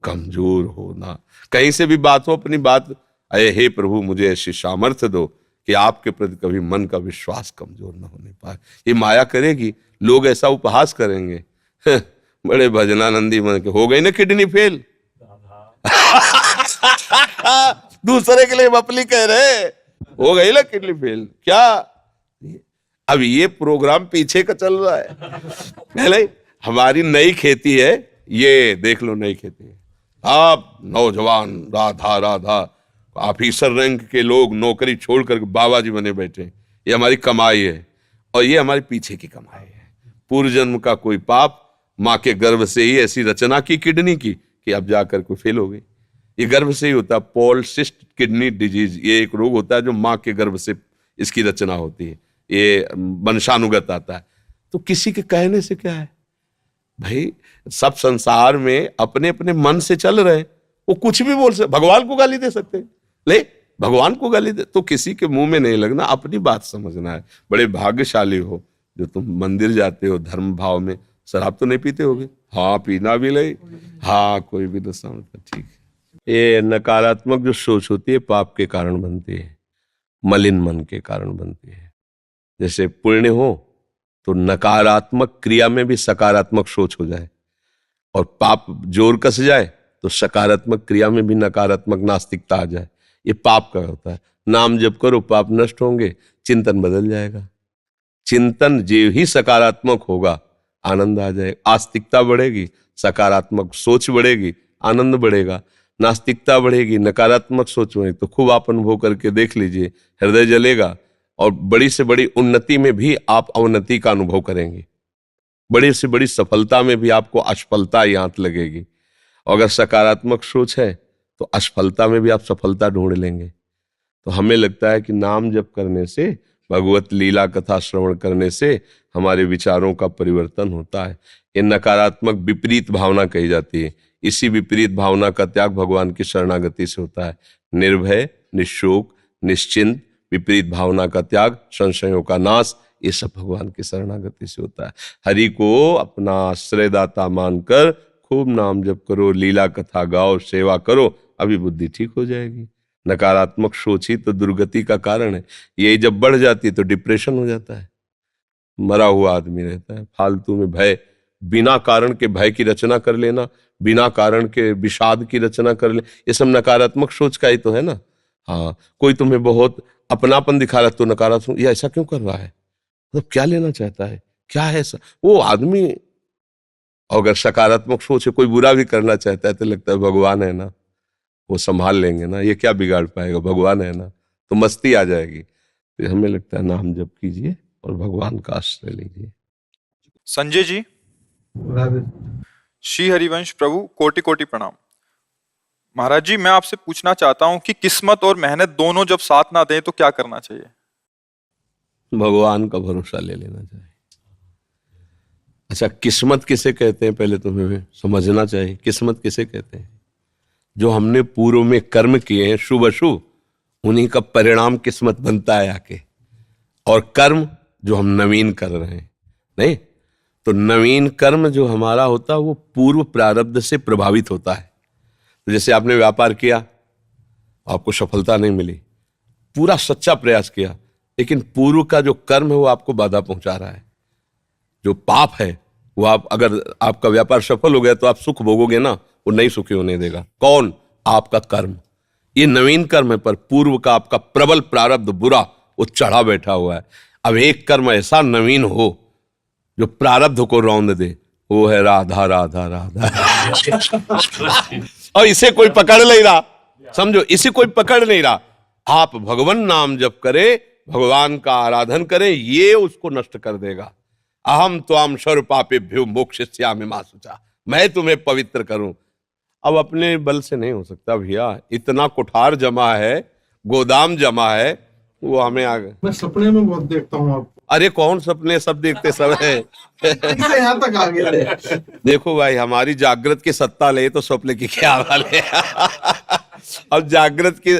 कमजोर होना। कहीं से भी बात हो, अपनी बात, अये हे प्रभु मुझे ऐसी सामर्थ्य दो कि आपके प्रति कभी मन का विश्वास कमजोर न होने पाए। ये माया करेगी, लोग ऐसा उपहास करेंगे, बड़े भजनानंदी मन के, हो गई ना किडनी फेल। दूसरे के लिए बपली कह रहे, हो गई ना किडनी फेल क्या। अब ये प्रोग्राम पीछे का चल रहा है नहीं? हमारी नई खेती है, ये देख लो नई खेती है। आप नौजवान राधा राधा ऑफिसर रैंक के लोग नौकरी छोड़कर बाबा जी बने बैठे, ये हमारी कमाई है, और ये हमारे पीछे की कमाई है। पूर्व जन्म का कोई पाप, माँ के गर्भ से ही ऐसी रचना की किडनी की कि अब जाकर कोई फेल हो गई। ये गर्भ से ही होता है, पॉलिसिस्टिक किडनी डिजीज, ये एक रोग होता है जो माँ के गर्भ से इसकी रचना होती है, ये वंशानुगत आता है। तो किसी के कहने से क्या है भाई, सब संसार में अपने अपने मन से चल रहे, वो कुछ भी बोल सकते, भगवान को गाली दे सकते, ले भगवान को गाली दे, तो किसी के मुंह में नहीं लगना, अपनी बात समझना है। बड़े भाग्यशाली हो जो तुम मंदिर जाते हो धर्म भाव में। शराब तो नहीं पीते होगे? हाँ, पीना भी नहीं, हाँ कोई भी तो समझता, ठीक है। ये नकारात्मक जो सोच होती है पाप के कारण बनती है, मलिन मन के कारण बनती है। जैसे पुण्य हो तो नकारात्मक क्रिया में भी सकारात्मक सोच हो जाए, और पाप जोर कस जाए तो सकारात्मक क्रिया में भी नकारात्मक नास्तिकता आ जाए। ये पाप का होता है। नाम जप करो, पाप नष्ट होंगे, चिंतन बदल जाएगा। चिंतन जो ही सकारात्मक होगा, आनंद आ जाएगा, आस्तिकता बढ़ेगी, सकारात्मक सोच बढ़ेगी, आनंद बढ़ेगा। नास्तिकता बढ़ेगी, नकारात्मक सोच बढ़ेगी, तो खूब आप अनुभव करके देख लीजिए, हृदय जलेगा और बड़ी से बड़ी उन्नति में भी आप अवनति का अनुभव करेंगे, बड़ी से बड़ी सफलता में भी आपको असफलता ही आंत लगेगी। और अगर सकारात्मक सोच है तो असफलता में भी आप सफलता ढूंढ लेंगे। तो हमें लगता है कि नाम जप करने से, भगवत लीला कथा श्रवण करने से हमारे विचारों का परिवर्तन होता है। ये नकारात्मक विपरीत भावना कही जाती है। इसी विपरीत भावना का त्याग भगवान की शरणागति से होता है। निर्भय, निशोक, निश्चिंत, विपरीत भावना का त्याग, संशयों का नाश, ये सब भगवान की शरणागति से होता है। हरि को अपना आश्रयदाता मानकर खूब नाम जप करो, लीला कथा गाओ, सेवा करो, अभी बुद्धि ठीक हो जाएगी। नकारात्मक सोच ही तो दुर्गति का कारण है। यही जब बढ़ जाती है तो डिप्रेशन हो जाता है, मरा हुआ आदमी रहता है। फालतू में भय, बिना कारण के भय की रचना कर लेना, बिना कारण के विषाद की रचना कर ले, ये सब नकारात्मक सोच का ही तो है ना। हाँ, कोई तुम्हें बहुत अपनापन दिखा रहा है तो नकारात्मक, ये ऐसा क्यों कर रहा है, मतलब क्या लेना चाहता है, क्या है ऐसा वो आदमी। अगर सकारात्मक सोच है, कोई बुरा भी करना चाहता है तो लगता है भगवान है ना, वो संभाल लेंगे ना, ये क्या बिगाड़ पाएगा, भगवान है ना, तो मस्ती आ जाएगी। तो हमें लगता है नाम जप कीजिए और भगवान का आश्रय लीजिए।
संजय जी, श्री हरिवंश प्रभु, कोटि कोटि प्रणाम। महाराज जी, मैं आपसे पूछना चाहता हूं कि किस्मत और मेहनत दोनों जब साथ ना दें तो क्या करना चाहिए?
भगवान का भरोसा ले लेना चाहिए। अच्छा, किस्मत किसे कहते हैं पहले तुम्हें समझना चाहिए। किस्मत किसे कहते हैं? जो हमने पूर्व में कर्म किए हैं शुभ अशुभ, उन्हीं का परिणाम किस्मत बनता है आके। और कर्म जो हम नवीन कर रहे हैं, नहीं तो नवीन कर्म जो हमारा होता है वो पूर्व प्रारब्ध से प्रभावित होता है। तो जैसे आपने व्यापार किया, आपको सफलता नहीं मिली, पूरा सच्चा प्रयास किया, लेकिन पूर्व का जो कर्म है वो आपको बाधा पहुंचा रहा है। जो पाप है वो अगर आपका व्यापार सफल हो गया तो आप सुख भोगोगे ना, वो नहीं सुखी होने देगा। कौन? आपका कर्म। ये नवीन कर्म है, पर पूर्व का आपका प्रबल प्रारब्ध बुरा वो चढ़ा बैठा हुआ है। अब एक कर्म ऐसा नवीन हो जो प्रारब्ध को रौंद दे, वो है राधा राधा राधा। और इसे कोई पकड़ नहीं रहा, समझो, इसे कोई पकड़ नहीं रहा। आप भगवान नाम जप करे, भगवान का आराधन करें, ये उसको नष्ट कर देगा। अहम त्वाम सर्व पापेभ्यो मोक्षयिष्यामि मा शुचा, मैं तुम्हें पवित्र करूं। अब अपने बल से नहीं हो सकता भैया, इतना कुठार जमा है, गोदाम जमा है, वो हमें आगे।
मैं सपने में बहुत देखता हूँ आपको।
अरे कौन सपने, सब देखते सब है।
कैसे यहाँ तक आ गए?
देखो भाई, हमारी जागृत की सत्ता ले तो स्वप्न की क्या हाल है। अब जागृत की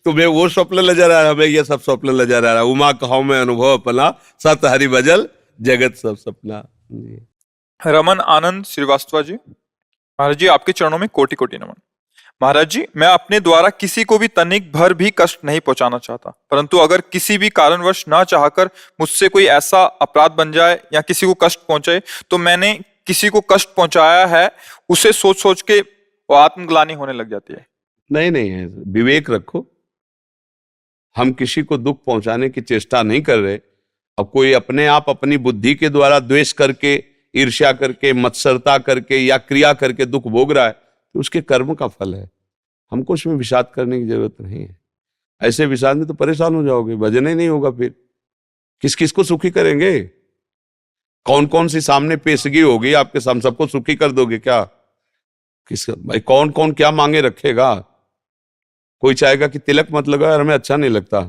तुम्हें वो स्वप्न नजर आ रहा है, हमें ये सब स्वप्न नजर आ रहा है। उमा कहो में अनुभव अपना, सत हरि भजल जगत सब सपना।
रमन आनंद श्रीवास्तव जी, महाराज जी आपके चरणों में कोटि कोटि नमन। महाराज जी, मैं अपने द्वारा किसी को भी तनिक भर भी कष्ट नहीं पहुंचाना चाहता, परंतु अगर किसी भी कारणवश ना चाहकर मुझसे कोई ऐसा अपराध बन जाए या किसी को कष्ट पहुंचे, तो मैंने किसी को कष्ट पहुंचाया है उसे सोच सोच के वो आत्मग्लानि होने लग जाती है।
नहीं नहीं है, विवेक रखो। हम किसी को दुख पहुंचाने की चेष्टा नहीं कर रहे। अब कोई अपने आप अपनी बुद्धि के द्वारा द्वेष करके, ईर्ष्या करके, मत्सरता करके या क्रिया करके दुख भोग रहा है, तो उसके कर्म का फल है। हमको उसमें विषाद करने की जरूरत नहीं है। ऐसे विषाद में तो परेशान हो जाओगे, भजन ही नहीं होगा। फिर किस किस को सुखी करेंगे? कौन कौन सी सामने पेशगी होगी आपके, हम सबको सुखी कर दोगे क्या? किस भाई, कौन कौन क्या मांगे रखेगा? कोई चाहेगा कि तिलक मत लगा यार, हमें अच्छा नहीं लगता।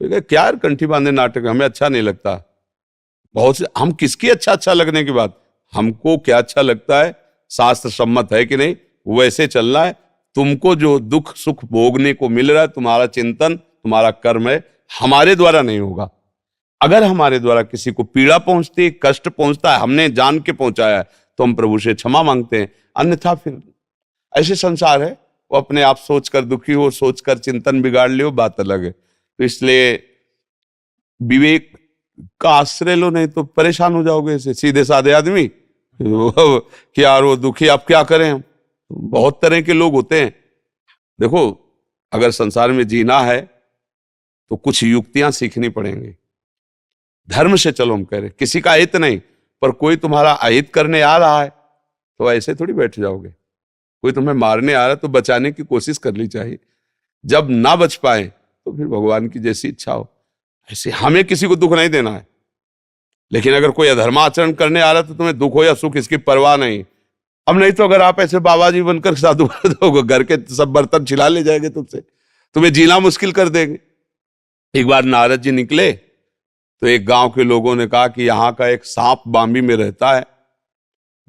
क्या यार कंठी बांधे नाटक, हमें अच्छा नहीं लगता। बहुत से हम किसकी अच्छा लगने की बात, हमको क्या अच्छा लगता है, शास्त्र सम्मत है कि नहीं, वैसे चलना है। तुमको जो दुख सुख भोगने को मिल रहा है, तुम्हारा चिंतन, तुम्हारा कर्म है, हमारे द्वारा नहीं होगा। अगर हमारे द्वारा किसी को पीड़ा पहुंचती, कष्ट पहुंचता है, हमने जान के पहुंचाया है, तो हम प्रभु से क्षमा मांगते हैं। अन्यथा फिर ऐसे संसार है, वो अपने आप सोचकर दुखी हो, सोचकर चिंतन बिगाड़ लियो, बात अलग है। तो इसलिए विवेक का आश्रय लो, नहीं तो परेशान हो जाओगे। ऐसे सीधे साधे आदमी कि यार वो दुखी, आप क्या करें हम। बहुत तरह के लोग होते हैं। देखो,
अगर संसार में जीना है तो कुछ युक्तियां सीखनी पड़ेंगी। धर्म से चलो, हम कह रहे किसी का हित नहीं, पर कोई तुम्हारा अहित करने आ रहा है तो ऐसे थोड़ी बैठ जाओगे। कोई तुम्हें मारने आ रहा है तो बचाने की कोशिश करनी चाहिए। जब ना बच पाए तो फिर भगवान की जैसी इच्छा हो। ऐसे हमें किसी को दुख नहीं देना है, लेकिन अगर कोई अधर्माचरण करने आ रहा है तो तुम्हें दुख हो या सुख इसकी परवाह नहीं। अब नहीं तो अगर आप ऐसे बाबा जी बनकर साधु दोगे, घर के सब बर्तन छिला ले जाएंगे तुमसे, तुम्हें जीना मुश्किल कर देंगे। एक बार नारद जी निकले तो एक गांव के लोगों ने कहा कि यहाँ का एक सांप बाम्बी में रहता है,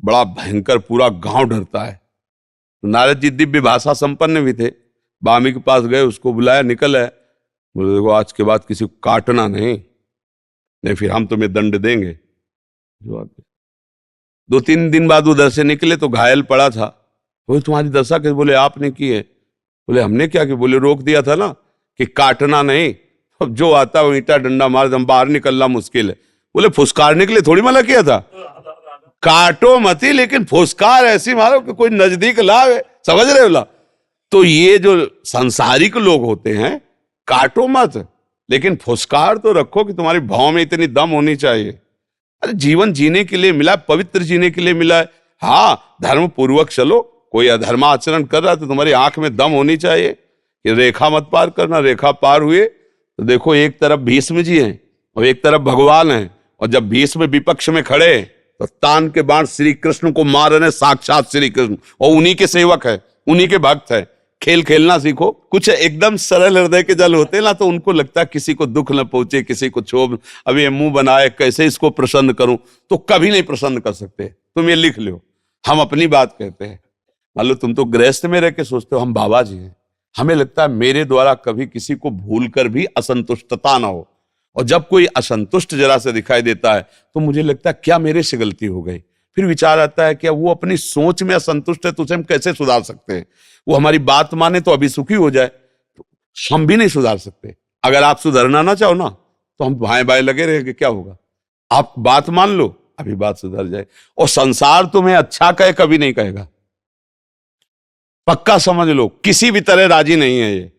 बड़ा भयंकर, पूरा गांव डरता है। तो नारद जी दिव्य भाषा संपन्न भी थे, बाम्बी के पास गए, उसको बुलाया, निकल है, बोले देखो आज के बाद किसी को काटना नहीं फिर हम तुम्हें दंड देंगे। जो आगे 2-3 दिन बाद उधर से निकले तो घायल पड़ा था। बोले तुम्हारी दशा कैसे? बोले आपने की है। बोले हमने क्या किया? बोले रोक दिया था ना कि काटना नहीं, अब जो आता है वो ईंटा डंडा मार, हम बाहर निकलना मुश्किल है। बोले फुसकारने के लिए थोड़ी मना किया था, काटो मती, लेकिन फुसकार ऐसी मारो कि कोई नजदीक लावे, समझ रहे हो ला? तो ये जो सांसारिक लोग होते हैं, काटो मत, लेकिन फुसकार तो रखो कि तुम्हारी भाव में इतनी दम होनी चाहिए। अरे जीवन जीने के लिए मिला, पवित्र जीने के लिए मिला है। हाँ, धर्म पूर्वक चलो, कोई अधर्माचरण कर रहा है तो तुम्हारी आंख में दम होनी चाहिए कि रेखा मत पार करना। रेखा पार हुए तो देखो एक तरफ भीष्म जी हैं और एक तरफ भगवान हैं, और जब भीष्म विपक्ष में खड़े तो तान के बाण श्री कृष्ण को मार रहे, साक्षात श्री कृष्ण, और उन्हीं के सेवक है, उन्हीं के भक्त है। खेल खेलना सीखो। कुछ एकदम सरल हृदय के जल होते ना, तो उनको लगता है किसी को दुख न पहुंचे, किसी को क्षोभ, अब ये मुंह बनाए कैसे इसको प्रसन्न करूं, तो कभी नहीं प्रसन्न कर सकते। तुम ये लिख लो, हम अपनी बात कहते हैं। मान लो तुम तो गृहस्थ में रह के सोचते हो हम बाबा जी हैं, हमें लगता है मेरे द्वारा कभी किसी को भूल कर भी असंतुष्टता ना हो, और जब कोई असंतुष्ट जरा से दिखाई देता है तो मुझे लगता है क्या मेरे से गलती हो गई। फिर विचार आता है क्या वो अपनी सोच में असंतुष्ट है तो उसे हम कैसे सुधार सकते हैं। वो हमारी बात माने तो अभी सुखी हो जाए, तो हम भी नहीं सुधार सकते। अगर आप सुधरना ना चाहो ना तो हम भाए बाएं लगे रहेंगे, क्या होगा? आप बात मान लो, अभी बात सुधर जाए। और संसार तुम्हें अच्छा कहे कभी नहीं कहेगा, पक्का समझ लो, किसी भी तरह राजी नहीं है ये।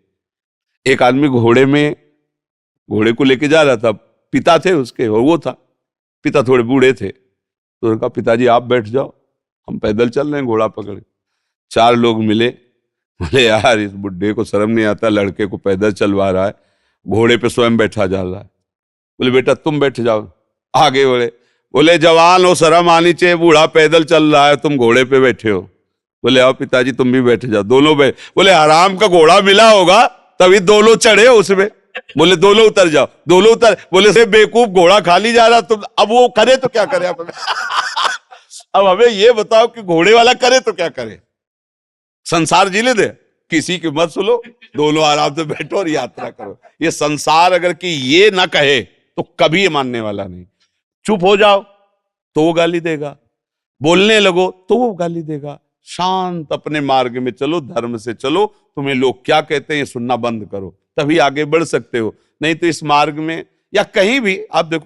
एक आदमी घोड़े को लेके जा रहा था, पिता थे उसके और वो था, पिता थोड़े बूढ़े थे, तो उन्होंने कहा पिताजी आप बैठ जाओ, हम पैदल चल रहे हैं घोड़ा पकड़। 4 लोग मिले, बोले यार इस बुड्ढे को शर्म नहीं आता, लड़के को पैदल चलवा रहा है, घोड़े पे स्वयं बैठा जा रहा है। बोले बेटा तुम बैठ जाओ। आगे बोले जवान हो, शर्म आनी चाहिए, बूढ़ा पैदल चल रहा है, तुम घोड़े पे बैठे हो। बोले आओ पिताजी तुम भी बैठ जाओ। दोनों बोले आराम का घोड़ा मिला होगा तभी दोनों चढ़े उसमें। बोले दोनों उतर जाओ, दोनों उतर। बोले से बेवकूफ घोड़ा खाली जा रहा तुम, अब वो करे तो क्या करे आप? अब हमें ये बताओ कि घोड़े वाला करे तो क्या करे? संसार जी ले दे, किसी की मत सुनो, दोनों आराम से बैठो और यात्रा करो। ये संसार अगर कि ये ना कहे तो कभी ये मानने वाला नहीं। चुप हो जाओ तो वो गाली देगा, बोलने लगो तो वो गाली देगा। शांत अपने मार्ग में चलो, धर्म से चलो, तुम्हें लोग क्या कहते हैं ये सुनना बंद करो, तभी आगे बढ़ सकते हो। नहीं तो इस मार्ग में या कहीं भी आप देखो,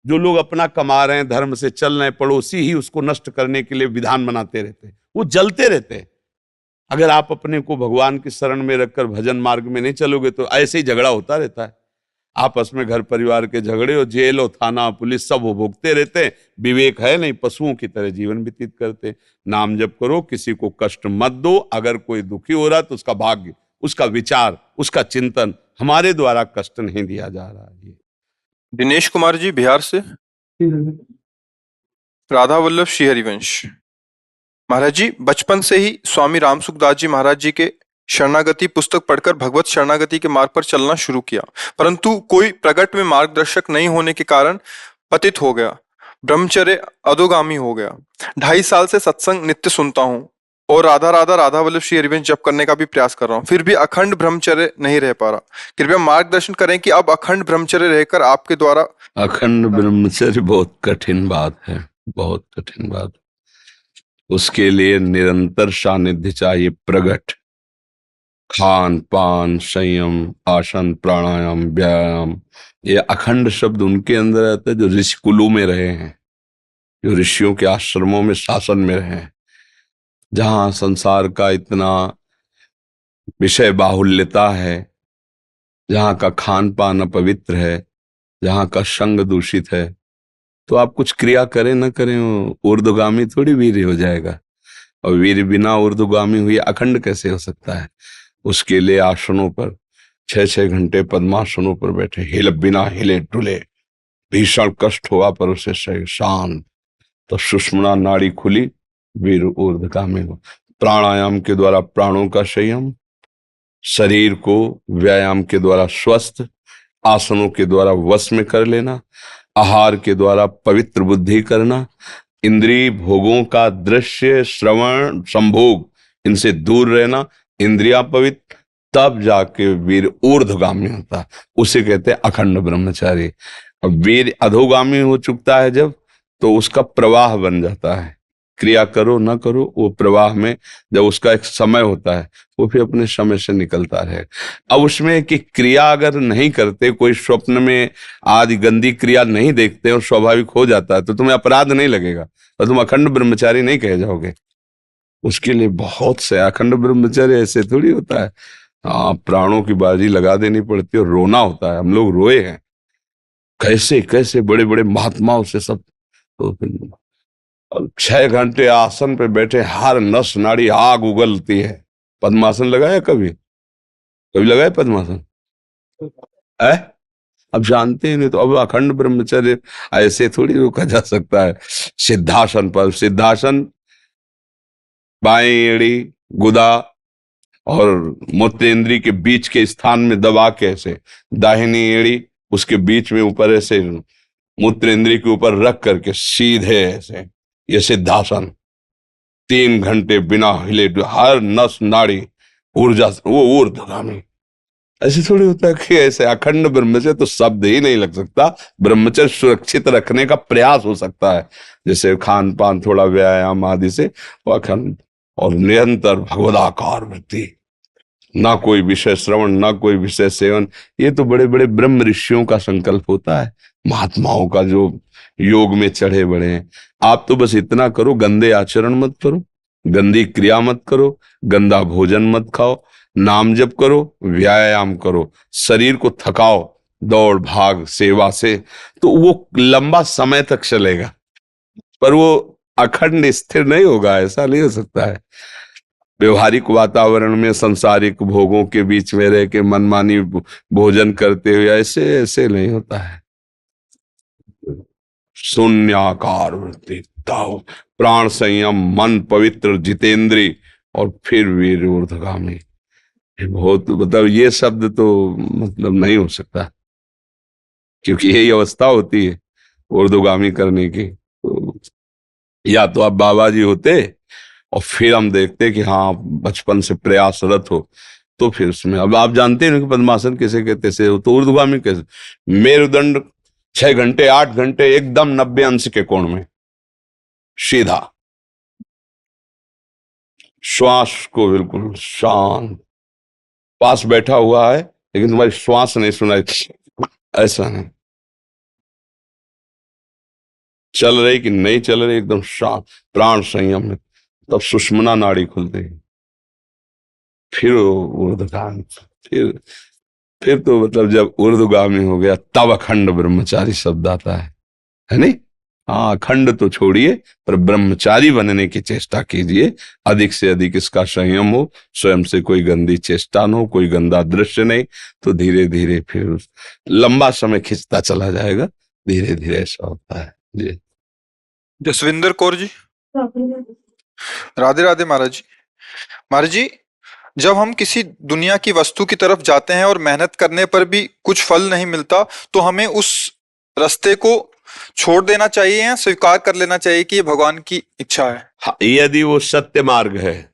जो लोग अपना कमा रहे हैं, धर्म से चल रहे हैं, पड़ोसी ही उसको नष्ट करने के लिए विधान बनाते रहते हैं, वो जलते रहते हैं। अगर आप अपने को भगवान की शरण में रखकर भजन मार्ग में नहीं चलोगे तो ऐसे ही झगड़ा होता रहता है। आपस में घर परिवार के झगड़े और जेल और थाना पुलिस सब वो भोगते रहते हैं। विवेक है नहीं, पशुओं की तरह जीवन व्यतीत करते। नाम जप करो, किसी को कष्ट मत दो। अगर कोई दुखी हो रहा है तो उसका भाग्य, उसका विचार, उसका चिंतन, हमारे द्वारा कष्ट नहीं दिया जा रहा है।
दिनेश कुमार जी बिहार से। राधा वल्लभ श्री हरिवंश। महाराज जी, बचपन से ही स्वामी रामसुखदास जी महाराज जी के शरणागति पुस्तक पढ़कर भगवत शरणागति के मार्ग पर चलना शुरू किया, परंतु कोई प्रगट में मार्गदर्शक नहीं होने के कारण पतित हो गया, ब्रह्मचर्य अधोगामी हो गया। 2.5 साल से सत्संग नित्य सुनता हूँ और राधा राधा राधा वल्लभ श्री हरिवंश जप करने का भी प्रयास कर रहा हूँ, फिर भी अखंड ब्रह्मचर्य नहीं रह पा रहा। कृपया मार्गदर्शन करें कि अब अखंड ब्रह्मचर्य रहकर आपके द्वारा।
अखंड ब्रह्मचर्य बहुत कठिन बात है, बहुत कठिन बात। उसके लिए निरंतर सानिध्य चाहिए, प्रगट। खान पान, संयम, आसन, प्राणायाम, व्यायाम, ये अखंड शब्द उनके अंदर आता है जो ऋषि कुलों में रहे हैं, जो ऋषियों के आश्रमों में शासन में रहे हैं, जहां संसार का इतना विषय बाहुल्यता है, जहाँ का खान पान अपवित्र है, जहाँ का संग दूषित है, तो आप कुछ क्रिया करें न करें, ऊर्ध्वगामी थोड़ी वीर हो जाएगा। और वीर बिना ऊर्ध्वगामी हुए अखंड कैसे हो सकता है? उसके लिए आसनों पर 6-6 घंटे पद्मासनों पर बैठे, बिना हिले डुले, भीषण कष्ट हुआ पर उसे सही शांत, तो सुषुम्ना नाड़ी खुली, वीर ऊर्ध्वगामी हो। प्राणायाम के द्वारा प्राणों का संयम, शरीर को व्यायाम के द्वारा स्वस्थ, आसनों के द्वारा वश में कर लेना, आहार के द्वारा पवित्र बुद्धि करना, इंद्रिय भोगों का दृश्य श्रवण संभोग इनसे दूर रहना, इंद्रिया पवित्र, तब जाके वीर ऊर्ध्वगामी होता है। उसे कहते हैं अखंड ब्रह्मचारी। अब वीर अधोगामी हो चुकता है जब, तो उसका प्रवाह बन जाता है। क्रिया करो ना करो, वो प्रवाह में जब उसका एक समय होता है, वो फिर अपने समय से निकलता रहे। अब उसमें कि क्रिया अगर नहीं करते, कोई स्वप्न में आदि गंदी क्रिया नहीं देखते और स्वाभाविक हो जाता है, तो तुम्हें अपराध नहीं लगेगा और तुम अखंड ब्रह्मचारी नहीं कहे जाओगे। उसके लिए बहुत से अखंड ब्रह्मचारी ऐसे थोड़ी होता है। हाँ, प्राणों की बाजी लगा देनी पड़ती है और रोना होता है। हम लोग रोए हैं, कैसे कैसे बड़े बड़े महात्माओं से सब। तो 6 घंटे आसन पे बैठे, हर नस नाड़ी आग उगलती है। पद्मासन लगाया कभी? कभी लगाया पद्मासन? है? अब जानते ही नहीं, तो अब अखंड ब्रह्मचर्य ऐसे थोड़ी रोका जा सकता है। सिद्धासन पर, सिद्धासन बाएं एड़ी, गुदा और मूत्रेंद्री के बीच के स्थान में दबा के ऐसे, दाहिनी एड़ी उसके बीच में ऊपर ऐसे मूत्रेंद्री के ऊपर रख करके सीधे ऐसे, ये सिद्धासन। 3 घंटे बिना हिले, हर नस नाड़ी ऊर्जा, वो ऊर्ध्वगामी। ऐसे थोड़ी होता है कि ऐसे अखंड ब्रह्मचर्य तो शब्द ही नहीं लग सकता। ब्रह्मचर्य सुरक्षित रखने का प्रयास हो सकता है, जैसे खान पान, थोड़ा व्यायाम आदि से, वो अखंड और निरंतर भगवदाकार वृत्ति, ना कोई विषय श्रवण, ना कोई विषय सेवन। ये तो बड़े बड़े ब्रह्म ऋषियों का संकल्प होता है, महात्माओं का जो योग में चढ़े बड़े हैं। आप तो बस इतना करो, गंदे आचरण मत करो, गंदी क्रिया मत करो, गंदा भोजन मत खाओ, नाम जप करो, व्यायाम करो, शरीर को थकाओ दौड़ भाग सेवा से, तो वो लंबा समय तक चलेगा, पर वो अखंड स्थिर नहीं होगा। ऐसा नहीं हो सकता है। व्यवहारिक वातावरण में सांसारिक भोगों के बीच में रह के मनमानी भोजन करते हुए ऐसे ऐसे नहीं होता है। शून्याकार वृत्ति, ताओ, प्राण संयम, मन पवित्र, जितेंद्री, और फिर वीर ऊर्ध्वगामी। बहुत मतलब ये शब्द तो मतलब नहीं हो सकता, क्योंकि यही अवस्था होती है ऊर्ध्वगामी करने की। तो या तो आप बाबा जी होते और फिर हम देखते कि हाँ बचपन से प्रयासरत हो, तो फिर उसमें। अब आप जानते हैं कि पद्मासन कैसे कहते से, तो ऊर्ध्वगामी कैसे? मेरुदंड 6 घंटे 8 घंटे एकदम 90 अंश के कोण में सीधा, श्वास को बिल्कुल शांत, पास बैठा हुआ है लेकिन तुम्हारी श्वास नहीं सुनाई, ऐसा नहीं, चल रही कि नहीं चल रही, एकदम शांत, प्राण संयम में, तब सुषुम्ना नाड़ी खुलती है, फिर ऊर्ध्वगामी, फिर तो मतलब जब ऊर्ध्वगामी हो गया तब अखंड ब्रह्मचारी शब्द आता है नहीं? हाँ, अखंड तो छोड़िए, पर ब्रह्मचारी बनने की चेष्टा कीजिए। अधिक से अधिक इसका संयम हो, स्वयं से कोई गंदी चेष्टा न हो, कोई गंदा दृश्य नहीं, तो धीरे धीरे फिर लंबा समय खिंचता चला जाएगा। धीरे धीरे ऐसा होता है जी।
जसविंदर कौर जी, राधे राधे महाराज जी। महाराज जी, जब हम किसी दुनिया की वस्तु की तरफ जाते हैं और मेहनत करने पर भी कुछ फल नहीं मिलता, तो हमें उस रास्ते को छोड़ देना चाहिए या स्वीकार कर लेना चाहिए कि ये भगवान की इच्छा है?
हाँ, यदि वो सत्य मार्ग है,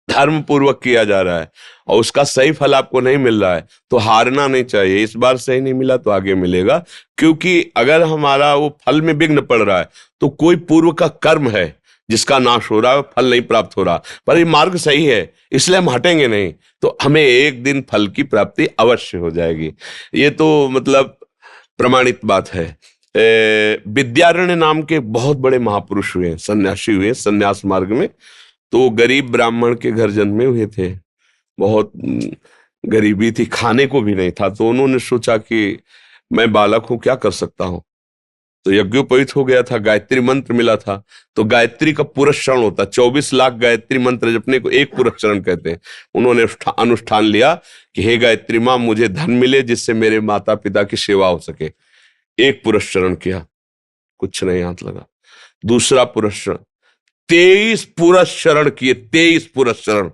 धर्म पूर्वक किया जा रहा है और उसका सही फल आपको नहीं मिल रहा है, तो हारना नहीं चाहिए। इस बार सही नहीं मिला तो आगे मिलेगा, क्योंकि अगर हमारा वो फल में विघ्न पड़ रहा है तो कोई पूर्व का कर्म है जिसका नाश हो रहा है, फल नहीं प्राप्त हो रहा, पर ये मार्ग सही है इसलिए हम हटेंगे नहीं, तो हमें एक दिन फल की प्राप्ति अवश्य हो जाएगी। ये तो मतलब प्रमाणित बात है। विद्यारण्य नाम के बहुत बड़े महापुरुष हुए, सन्यासी हुए, सन्यास मार्ग में, तो गरीब ब्राह्मण के घर जन्मे हुए थे। बहुत गरीबी थी, खाने को भी नहीं था। तो उन्होंने सोचा कि मैं बालक हूं, क्या कर सकता हूं। तो यज्ञोपवीत हो गया था, गायत्री मंत्र मिला था। तो गायत्री का पुरस्चरण होता, 24 लाख गायत्री मंत्र जपने को एक पुरस्चरण कहते हैं। उन्होंने अनुष्ठान लिया कि हे गायत्री माँ, मुझे धन मिले जिससे मेरे माता पिता की सेवा हो सके। एक पुरस्चरण किया, कुछ नहीं हाथ लगा। दूसरा पुरस्चरण, 23 पुरस्चरण किए, 23 पुरस्चरण,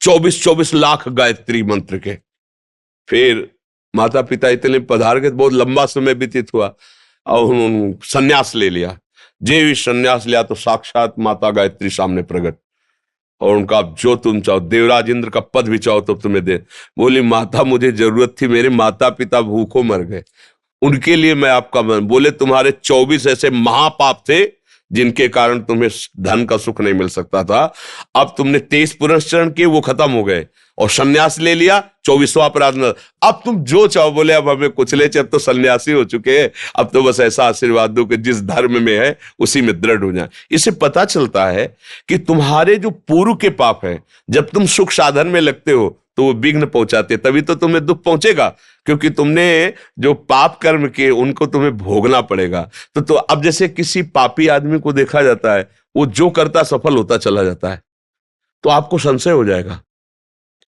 24 लाख गायत्री मंत्र के। फिर माता पिता इतने पधार गए, बहुत लंबा समय व्यतीत हुआ और उन्होंने संन्यास ले लिया। जे भी संन्यास लिया तो साक्षात माता गायत्री सामने प्रकट, और उनका जो तुम चाहो, देवराज इंद्र का पद भी चाहो तो तुम्हें दे। बोली माता, मुझे जरूरत थी, मेरे माता पिता भूखों मर गए, उनके लिए मैं आपका बोले तुम्हारे 24 ऐसे महापाप थे जिनके कारण तुम्हें धन का सुख नहीं मिल सकता था। अब तुमने 23 पुरस्चरण किए, वो खत्म हो गए, और सन्यास ले लिया, 24वां अपराध। अब तुम जो चाहो। बोले अब हमें कुछ ले, अब तो सन्यासी हो चुके हैं, अब तो बस ऐसा आशीर्वाद दो कि जिस धर्म में है उसी में दृढ़ हो जाए। इससे पता चलता है कि तुम्हारे जो पूर्व के पाप हैं, जब तुम सुख साधन में लगते हो तो वो विघ्न पहुंचाते, तभी तो तुम्हें दुख पहुंचेगा, क्योंकि तुमने जो पाप कर्म किए उनको तुम्हें भोगना पड़ेगा। तो अब जैसे किसी पापी आदमी को देखा जाता है, वो जो करता सफल होता चला जाता है, तो आपको संशय हो जाएगा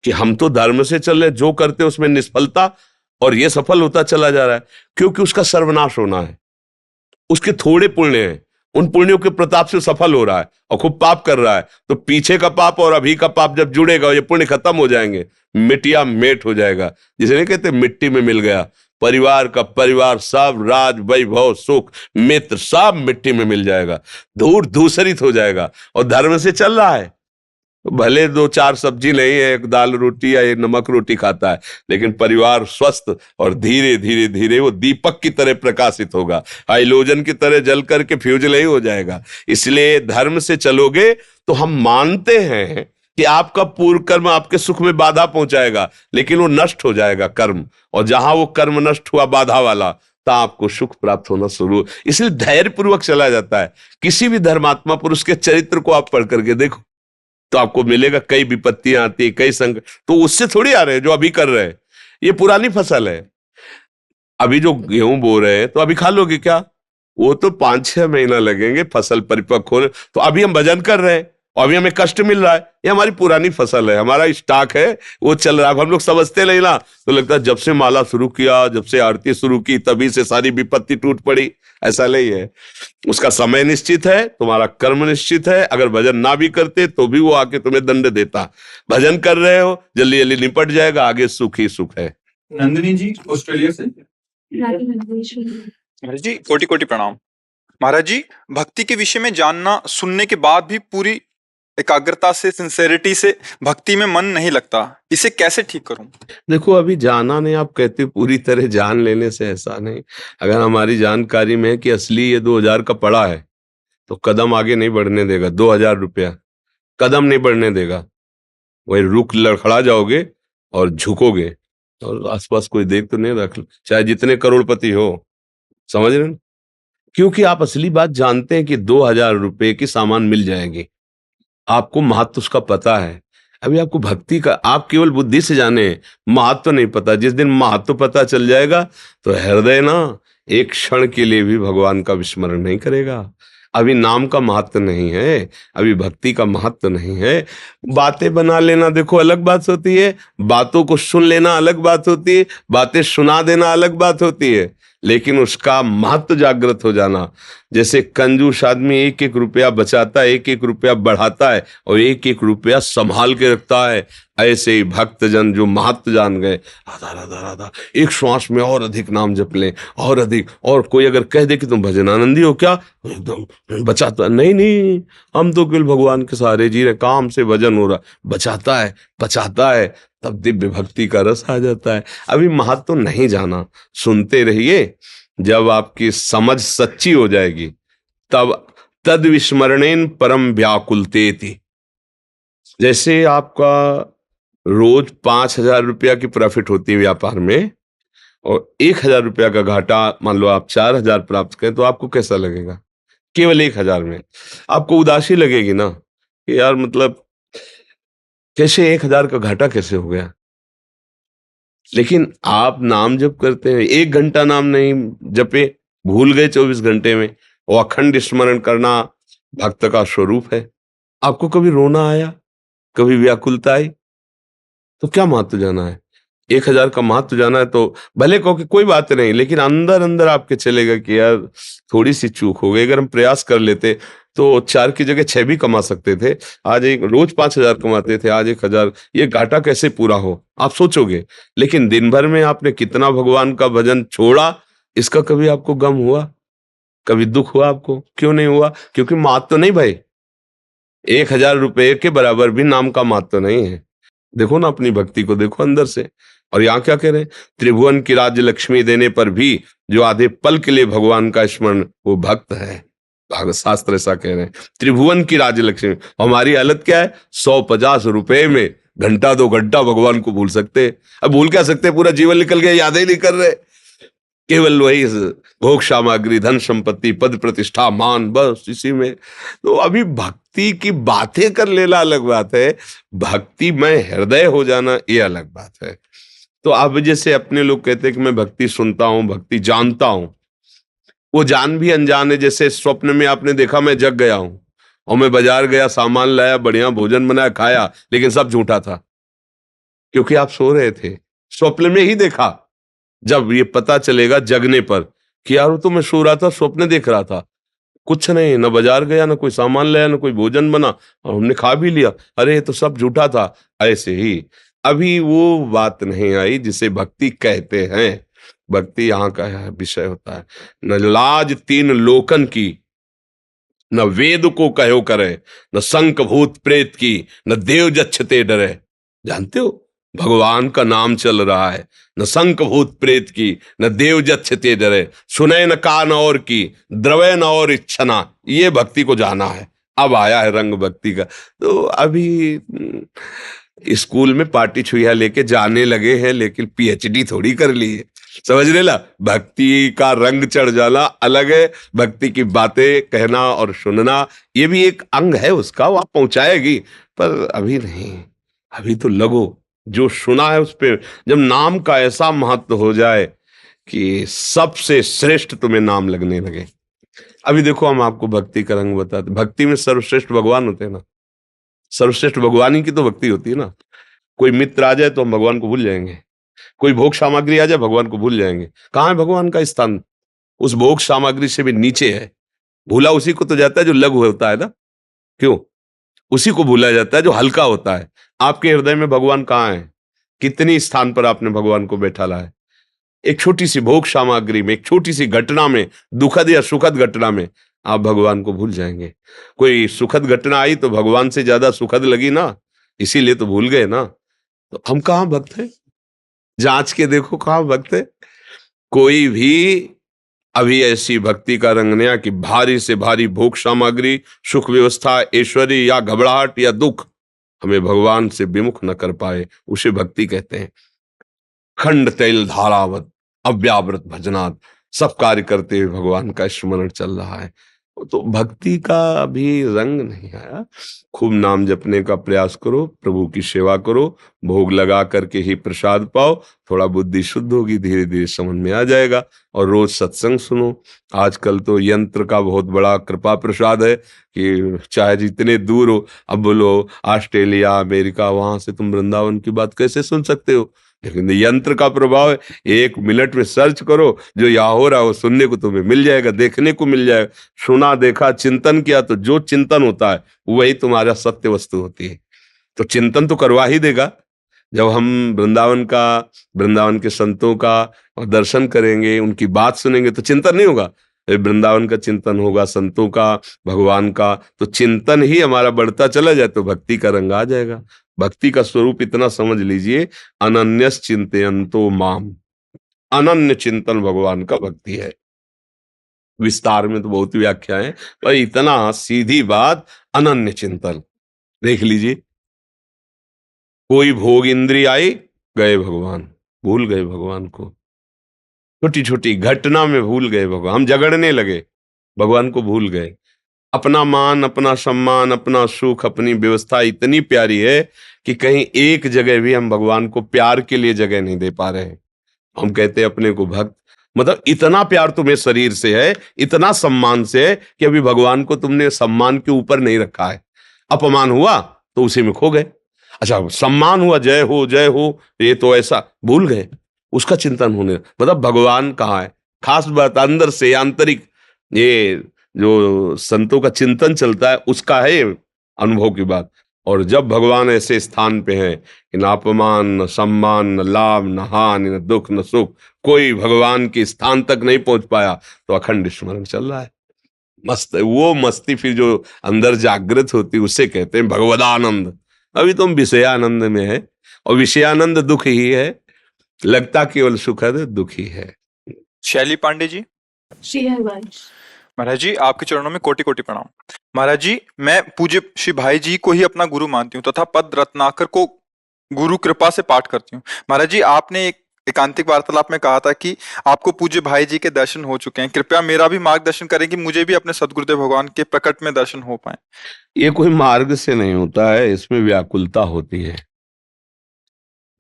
कि हम तो धर्म से चल रहे, जो करते उसमें निष्फलता, और ये सफल होता चला जा रहा है, क्योंकि उसका सर्वनाश होना है। उसके थोड़े पुण्य हैं, उन पुण्यों के प्रताप से सफल हो रहा है और खूब पाप कर रहा है। तो पीछे का पाप और अभी का पाप जब जुड़ेगा, ये पुण्य खत्म हो जाएंगे, मिटिया मेट हो जाएगा। जिसे नहीं कहते मिट्टी में मिल गया, परिवार का परिवार सब, राज वैभव सुख मित्र सब मिट्टी में मिल जाएगा, धूर धूसरित हो जाएगा। और धर्म से चल रहा है, भले 2-4 सब्जी नहीं है, एक दाल रोटी या एक नमक रोटी खाता है, लेकिन परिवार स्वस्थ, और धीरे धीरे धीरे वो दीपक की तरह प्रकाशित होगा, हाइलोजन की तरह जल करके फ्यूज नहीं हो जाएगा। इसलिए धर्म से चलोगे तो हम मानते हैं कि आपका पूर्व कर्म आपके सुख में बाधा पहुंचाएगा, लेकिन वो नष्ट हो जाएगा कर्म, और जहां वो कर्म नष्ट हुआ बाधा वाला, तो आपको सुख प्राप्त होना शुरू। इसलिए धैर्य पूर्वक चला जाता है। किसी भी धर्मात्मा पुरुष के चरित्र को आप पढ़ करके देखो तो आपको मिलेगा, कई विपत्तियां आती है, कई संकट, तो उससे थोड़ी आ रहे हैं जो अभी कर रहे हैं। ये पुरानी फसल है। अभी जो गेहूं बो रहे हैं तो अभी खा लोगे क्या? वो तो 5-6 महीना लगेंगे फसल परिपक्व होने। तो अभी हम भजन कर रहे हैं और अभी हमें कष्ट मिल रहा है, ये हमारी पुरानी फसल है, हमारा स्टॉक है, वो चल रहा है। हम लोग समझते नहीं ना, तो लगता है जब से माला शुरू किया, जब से आरती शुरू की, तभी से सारी विपत्ति टूट पड़ी। ऐसा नहीं है। उसका समय निश्चित है, तुम्हारा कर्म निश्चित है। अगर भजन ना भी करते तो भी वो आके तुम्हें दंड देता। भजन कर रहे हो, जल्दी जल्दी निपट जाएगा, आगे सुख ही सुख है।
नंदिनी जी ऑस्ट्रेलिया से।
महाराज जी कोटि कोटि प्रणाम। महाराज जी, भक्ति के विषय में जानना सुनने के बाद भी पूरी एकाग्रता से, सिंसेरिटी से भक्ति में मन नहीं लगता, इसे कैसे ठीक करूं?
देखो, अभी जाना नहीं, आप कहते पूरी तरह जान लेने से, ऐसा नहीं। अगर हमारी जानकारी में है कि असली ये 2000 का पड़ा है, तो कदम आगे नहीं बढ़ने देगा। 2000 रुपया कदम नहीं बढ़ने देगा, वही रुक लड़खड़ा जाओगे और झुकोगे, और आसपास कोई देख तो नहीं रख, चाहे जितने करोड़पति हो, समझ रहे हैं? क्योंकि आप असली बात जानते हैं कि 2000 रुपए की सामान मिल जाएगी, आपको महत्व उसका पता है। अभी आपको भक्ति का, आप केवल बुद्धि से जाने, महत्व तो नहीं पता। जिस दिन महत्व पता चल जाएगा तो हृदय ना एक क्षण के लिए भी भगवान का विस्मरण नहीं करेगा। अभी नाम का महत्व नहीं है, अभी भक्ति का महत्व नहीं है। बातें बना लेना देखो अलग बात होती है, बातों को सुन लेना अलग बात होती है, बातें सुना देना अलग बात होती है, लेकिन उसका महत्व जागृत हो जाना। जैसे कंजूस आदमी 1-1 रुपया बचाता है, 1-1 रुपया बढ़ाता है और 1-1 रुपया संभाल के रखता है, ऐसे ही भक्तजन जो महत्व जान गए, आधा आधा आधा एक श्वास में और अधिक नाम जप लें, और अधिक। और कोई अगर कह दे कि तुम भजनानंदी हो क्या, एकदम बचाता नहीं, हम तो केवल भगवान के सहारे जी रहे, काम से भजन हो रहा, बचाता है बचाता है, तब दिव्य भक्ति का रस आ जाता है। अभी महत्व नहीं जाना, सुनते रहिए, जब आपकी समझ सच्ची हो जाएगी तब तद विस्मरणेन परम व्याकुलतेति। जैसे आपका रोज 5000 रुपया की प्रॉफिट होती है व्यापार में, और 1000 रुपया का घाटा, मान लो आप 4000 प्राप्त करें, तो आपको कैसा लगेगा? केवल 1000 में आपको उदासी लगेगी ना कि यार, मतलब कैसे 1,000 का घाटा कैसे हो गया? लेकिन आप नाम जप करते हैं, 1 घंटा नाम नहीं जपे, भूल गए 24 घंटे में। वो अखंड स्मरण करना भक्त का स्वरूप है। आपको कभी रोना आया, कभी व्याकुलता आई, तो क्या महत्व जाना है? 1,000 का महत्व जाना है तो भले कहो कि कोई बात नहीं, लेकिन अंदर अंदर आपके चलेगा कि यार थोड़ी सी चूक हो गई। अगर हम प्रयास कर लेते तो 4 की जगह 6 भी कमा सकते थे। आज एक रोज 5,000 कमाते थे, आज 1,000, ये घाटा कैसे पूरा हो आप सोचोगे। लेकिन दिन भर में आपने कितना भगवान का भजन छोड़ा, इसका कभी आपको गम हुआ, कभी दुख हुआ आपको? क्यों नहीं हुआ? क्योंकि महत्व नहीं भाई, 1,000 रुपए के बराबर भी नाम का महत्व नहीं है। देखो ना अपनी भक्ति को, देखो अंदर से। और यहाँ क्या कह रहे हैं? त्रिभुवन की राज्य लक्ष्मी देने पर भी जो आधे पल के लिए भगवान का स्मरण, वो भक्त है। भागवत शास्त्र ऐसा कह रहे हैं, त्रिभुवन की राज्य लक्ष्मी। हमारी हालत क्या है? 150 रुपए में घंटा 2 घंटा भगवान को भूल सकते हैं। अब भूल क्या सकते हैं? पूरा जीवन निकल गया, याद ही नहीं कर रहे। केवल वही भोग सामग्री, धन संपत्ति, पद प्रतिष्ठा, मान, बस इसी में। तो अभी भक्ति की बातें कर लेना अलग बात है, भक्ति में हृदय हो जाना ये अलग बात है। तो अब जैसे अपने लोग कहते हैं कि मैं भक्ति सुनता हूं, भक्ति जानता हूं, वो जान भी अनजान है। जैसे स्वप्न में आपने देखा मैं जग गया हूं और मैं बाजार गया, सामान लाया, बढ़िया भोजन बनाया, खाया, लेकिन सब झूठा था, क्योंकि आप सो रहे थे। स्वप्न में ही देखा। जब ये पता चलेगा जगने पर कि यार वो तो मैं सो रहा था, स्वप्न देख रहा था, कुछ नहीं, न बाजार गया, न कोई सामान लाया, न कोई भोजन बना, और हमने खा भी लिया, अरे ये तो सब झूठा था। ऐसे ही अभी वो बात नहीं आई जिसे भक्ति कहते हैं। भक्ति यहाँ का विषय होता है। न लाज 3 लोकन की, न वेद को कहो करे, न शंख भूत प्रेत की, न देव जच्छते डरे। जानते हो, भगवान का नाम चल रहा है, न शंख भूत प्रेत की, न देव जच्छते डरे, सुने न कान और की, द्रवे न और इच्छना। ये भक्ति को जाना है। अब आया है रंग भक्ति का। तो अभी स्कूल में पार्टी छुइया लेके जाने लगे हैं, लेकिन पीएचडी थोड़ी कर ली है। समझ रहे ला, भक्ति का रंग चढ़ जाना अलग है। भक्ति की बातें कहना और सुनना ये भी एक अंग है उसका, वो आप पहुंचाएगी, पर अभी नहीं। अभी तो लगो, जो सुना है उस पे। जब नाम का ऐसा महत्व हो जाए कि सबसे श्रेष्ठ तुम्हें नाम लगने लगे। अभी देखो हम आपको भक्ति का रंग बताते। भक्ति में सर्वश्रेष्ठ भगवान होते हैं ना, सर्वश्रेष्ठ भगवान ही की तो भक्ति होती है ना। कोई मित्र आ जाए तो हम भगवान को भूल जाएंगे, कोई भोग सामग्री आ जाए भगवान को भूल जाएंगे। कहाँ है भगवान का स्थान? उस भोग सामग्री से भी नीचे है। भूला उसी को तो जाता है जो लघु होता है ना। क्यों? उसी को भूला जाता है जो हल्का होता है। आपके हृदय में भगवान कहाँ है? कितनी स्थान पर आपने भगवान को बैठा ला है? एक छोटी सी भोग सामग्री में, एक छोटी सी घटना में, दुखद या सुखद घटना में आप भगवान को भूल जाएंगे। कोई सुखद घटना आई तो भगवान से ज्यादा सुखद लगी ना, इसीलिए तो भूल गए ना। तो हम कहाँ भक्त हैं? जांच के देखो कहाँ भक्त है। कोई भी अभी ऐसी भक्ति का रंग नया कि भारी से भारी भोग सामग्री, सुख व्यवस्था, ऐश्वर्य या घबराहट या दुख हमें भगवान से विमुख न कर पाए, उसे भक्ति कहते हैं। खंड तैल धारावत अव्यावृत भजनात्, सब कार्य करते हुए भगवान का स्मरण चल रहा है। तो भक्ति का भी रंग नहीं आया। खूब नाम जपने का प्रयास करो, प्रभु की सेवा करो, भोग लगा करके ही प्रसाद पाओ, थोड़ा बुद्धि शुद्ध होगी, धीरे धीरे समझ में आ जाएगा। और रोज सत्संग सुनो। आजकल तो यंत्र का बहुत बड़ा कृपा प्रसाद है कि चाहे जितने दूर हो, अब बोलो ऑस्ट्रेलिया, अमेरिका, वहां से तुम वृंदावन की बात कैसे सुन सकते हो? लेकिन यंत्र का प्रभाव है, 1 मिनट में सर्च करो, जो यहाँ हो रहा है वो सुनने को तुम्हें मिल जाएगा, देखने को मिल जाएगा। सुना, देखा, चिंतन किया, तो जो चिंतन होता है वही तुम्हारा सत्य वस्तु होती है। तो चिंतन तो करवा ही देगा। जब हम वृंदावन के संतों का दर्शन करेंगे, उनकी बात सुनेंगे, तो चिंतन नहीं होगा, वृंदावन का चिंतन होगा, संतों का, भगवान का। तो चिंतन ही हमारा बढ़ता चला जाए तो भक्ति का रंग आ जाएगा। भक्ति का स्वरूप इतना समझ लीजिए, अनन्यस चिंतयन्तो माम। अनन्य चिंतन भगवान का भक्ति है। विस्तार में तो बहुत व्याख्या है, पर इतना सीधी बात, अनन्य चिंतन। देख लीजिए, कोई भोग इंद्रिय आई, गए भगवान, भूल गए भगवान को। छोटी छोटी घटना में भूल गए भगवान, हम झगड़ने लगे, भगवान को भूल गए। अपना मान, अपना सम्मान, अपना सुख, अपनी व्यवस्था इतनी प्यारी है कि कहीं एक जगह भी हम भगवान को प्यार के लिए जगह नहीं दे पा रहे हैं। हम कहते हैं अपने को भक्त, मतलब इतना प्यार तुम्हें शरीर से है, इतना सम्मान से है कि अभी भगवान को तुमने सम्मान के ऊपर नहीं रखा है। अपमान हुआ तो उसी में खो गए। अच्छा, सम्मान हुआ, जय हो, ये तो ऐसा भूल गए, उसका चिंतन होने, मतलब भगवान कहाँ है। खास बात अंदर से आंतरिक, ये जो संतों का चिंतन चलता है उसका है ये अनुभव की बात। और जब भगवान ऐसे स्थान पे है कि न अपमान, न सम्मान, न लाभ, न हानि, न दुख, न सुख, कोई भगवान के स्थान तक नहीं पहुंच पाया, तो अखंड स्मरण चल रहा है। मस्त है वो मस्ती, फिर जो अंदर जागृत होती है उसे कहते हैं भगवदानंद। अभी तुम विषयानंद में है, और विषयानंद दुख ही है, लगता केवल सुखद दुख ही है।
शैली पांडे जी।
श्री हरिवंश।
महाराज जी, आपके चरणों में कोटि कोटि प्रणाम। महाराज जी, मैं पूज्य श्री भाई जी को ही अपना गुरु मानती हूँ तथा पद रत्नाकर को गुरु कृपा से पाठ करती हूँ। महाराज जी, आपने एक एकांतिक वार्तालाप में कहा था कि आपको पूज्य भाई जी के दर्शन हो चुके हैं, कृपया मेरा भी मार्गदर्शन करें कि मुझे भी अपने सदगुरुदेव भगवान के प्रकट में दर्शन हो पाए।
ये कोई मार्ग से नहीं होता है, इसमें व्याकुलता होती है।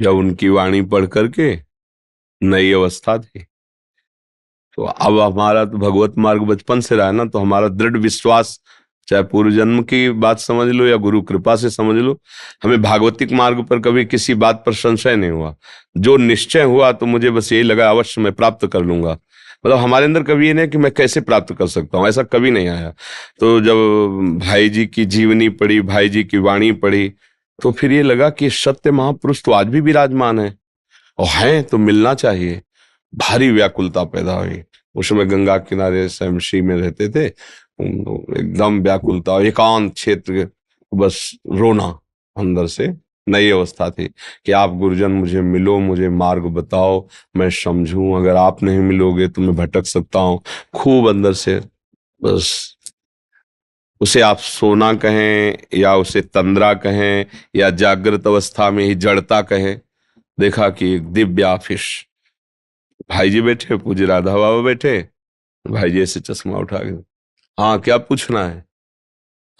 जब उनकी वाणी पढ़ करके नई अवस्था थी, तो अब हमारा तो भगवत मार्ग बचपन से रहा है ना, तो हमारा दृढ़ विश्वास, चाहे पूर्व जन्म की बात समझ लो या गुरु कृपा से समझ लो, हमें भागवतिक मार्ग पर कभी किसी बात पर संशय नहीं हुआ। जो निश्चय हुआ तो मुझे बस यही लगा अवश्य मैं प्राप्त कर लूंगा। मतलब हमारे अंदर कभी ये नहीं कि मैं कैसे प्राप्त कर सकता हूँ, ऐसा कभी नहीं आया। तो जब भाई जी की जीवनी पढ़ी, भाई जी की वाणी पढ़ी, तो फिर ये लगा कि सत्य महापुरुष तो आज भी विराजमान है और हैं तो मिलना चाहिए। भारी व्याकुलता पैदा हुई। उस समय गंगा किनारे शमशी में रहते थे, एकदम व्याकुलता, एकांत क्षेत्र, बस रोना अंदर से। नई अवस्था थी कि आप गुरुजन मुझे मिलो, मुझे मार्ग बताओ, मैं समझूं, अगर आप नहीं मिलोगे तो मैं भटक सकता हूँ। खूब अंदर से, बस उसे आप सोना कहें या उसे तंद्रा कहें या जागृत अवस्था में ही जड़ता कहें। देखा कि एक दिव्य आफिश, भाई जी बैठे, पूज्य राधा बाबा बैठे, भाई जी ऐसे चश्मा उठा के, हाँ क्या पूछना है।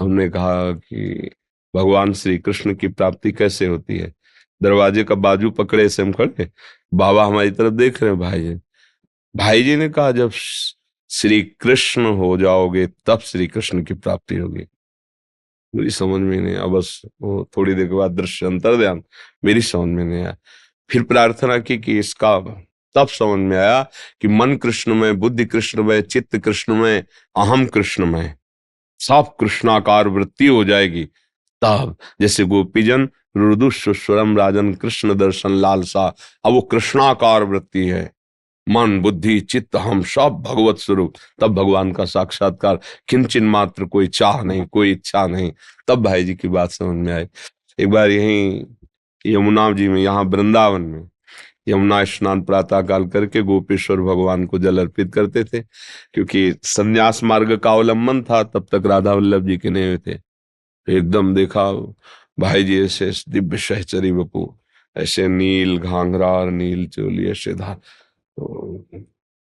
हमने कहा कि भगवान श्री कृष्ण की प्राप्ति कैसे होती है। दरवाजे का बाजू पकड़े से हम खड़े, बाबा हमारी तरफ देख रहे हैं। भाई जी ने कहा जब श्री कृष्ण हो जाओगे तब श्री कृष्ण की प्राप्ति होगी। मेरी समझ में नहीं आया, बस वो थोड़ी देर के बाद दृश्य अंतर्ध्यान, मेरी समझ में नहीं आया। फिर प्रार्थना की कि इसका तब समझ में आया कि मन कृष्णमय, बुद्धि कृष्णमय, चित्त कृष्णमय, अहम कृष्णमय, सब कृष्णाकार वृत्ति हो जाएगी। तब जैसे गोपीजन रुदुस्वरम राजन कृष्ण दर्शन लालसा, अब वो कृष्णाकार वृत्ति है, मन बुद्धि चित्त हम सब भगवत स्वरूप। तब भगवान का साक्षात्कार, किंचन मात्र कोई चाह नहीं, कोई इच्छा नहीं। तब भाई जी की बात समझ में आई। एक बार यहीं यमुना जी में, यहाँ वृंदावन में यमुना स्नान प्रातः काल करके गोपेश्वर भगवान को जल अर्पित करते थे, क्योंकि संन्यास मार्ग का अवलंबन था, तब तक राधा वल्लभ जी के नहीं हुए थे। एकदम देखा भाई जी ऐसे दिव्य सहचरी बपू, ऐसे नील घाघरा और नील चोली ऐसे धार, तो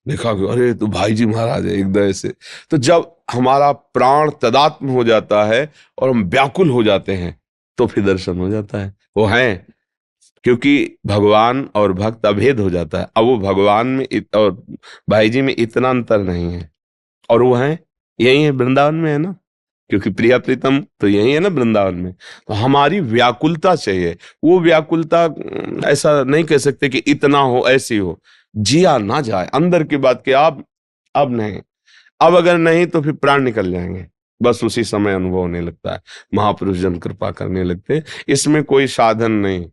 देखा कि अरे तो भाई जी महाराज है एकदम ऐसे। तो जब हमारा प्राण तदात्म हो जाता है और हम व्याकुल हो जाते हैं तो फिर दर्शन हो जाता है। वो हैं, क्योंकि भगवान और भक्त अभेद हो जाता है। अब वो भगवान में और भाई जी में इतना अंतर नहीं है, और वो हैं यही है, वृंदावन में है ना, क्योंकि प्रिया प्रीतम तो यही है ना वृंदावन में। तो हमारी व्याकुलता चाहिए। वो व्याकुलता ऐसा नहीं कह सकते कि इतना हो ऐसी हो, जिया ना जाए अंदर की बात कि अब नहीं, अब अगर नहीं तो फिर प्राण निकल जाएंगे। बस उसी समय अनुभव होने लगता है, महापुरुष जन कृपा करने लगते हैं। इसमें कोई साधन नहीं,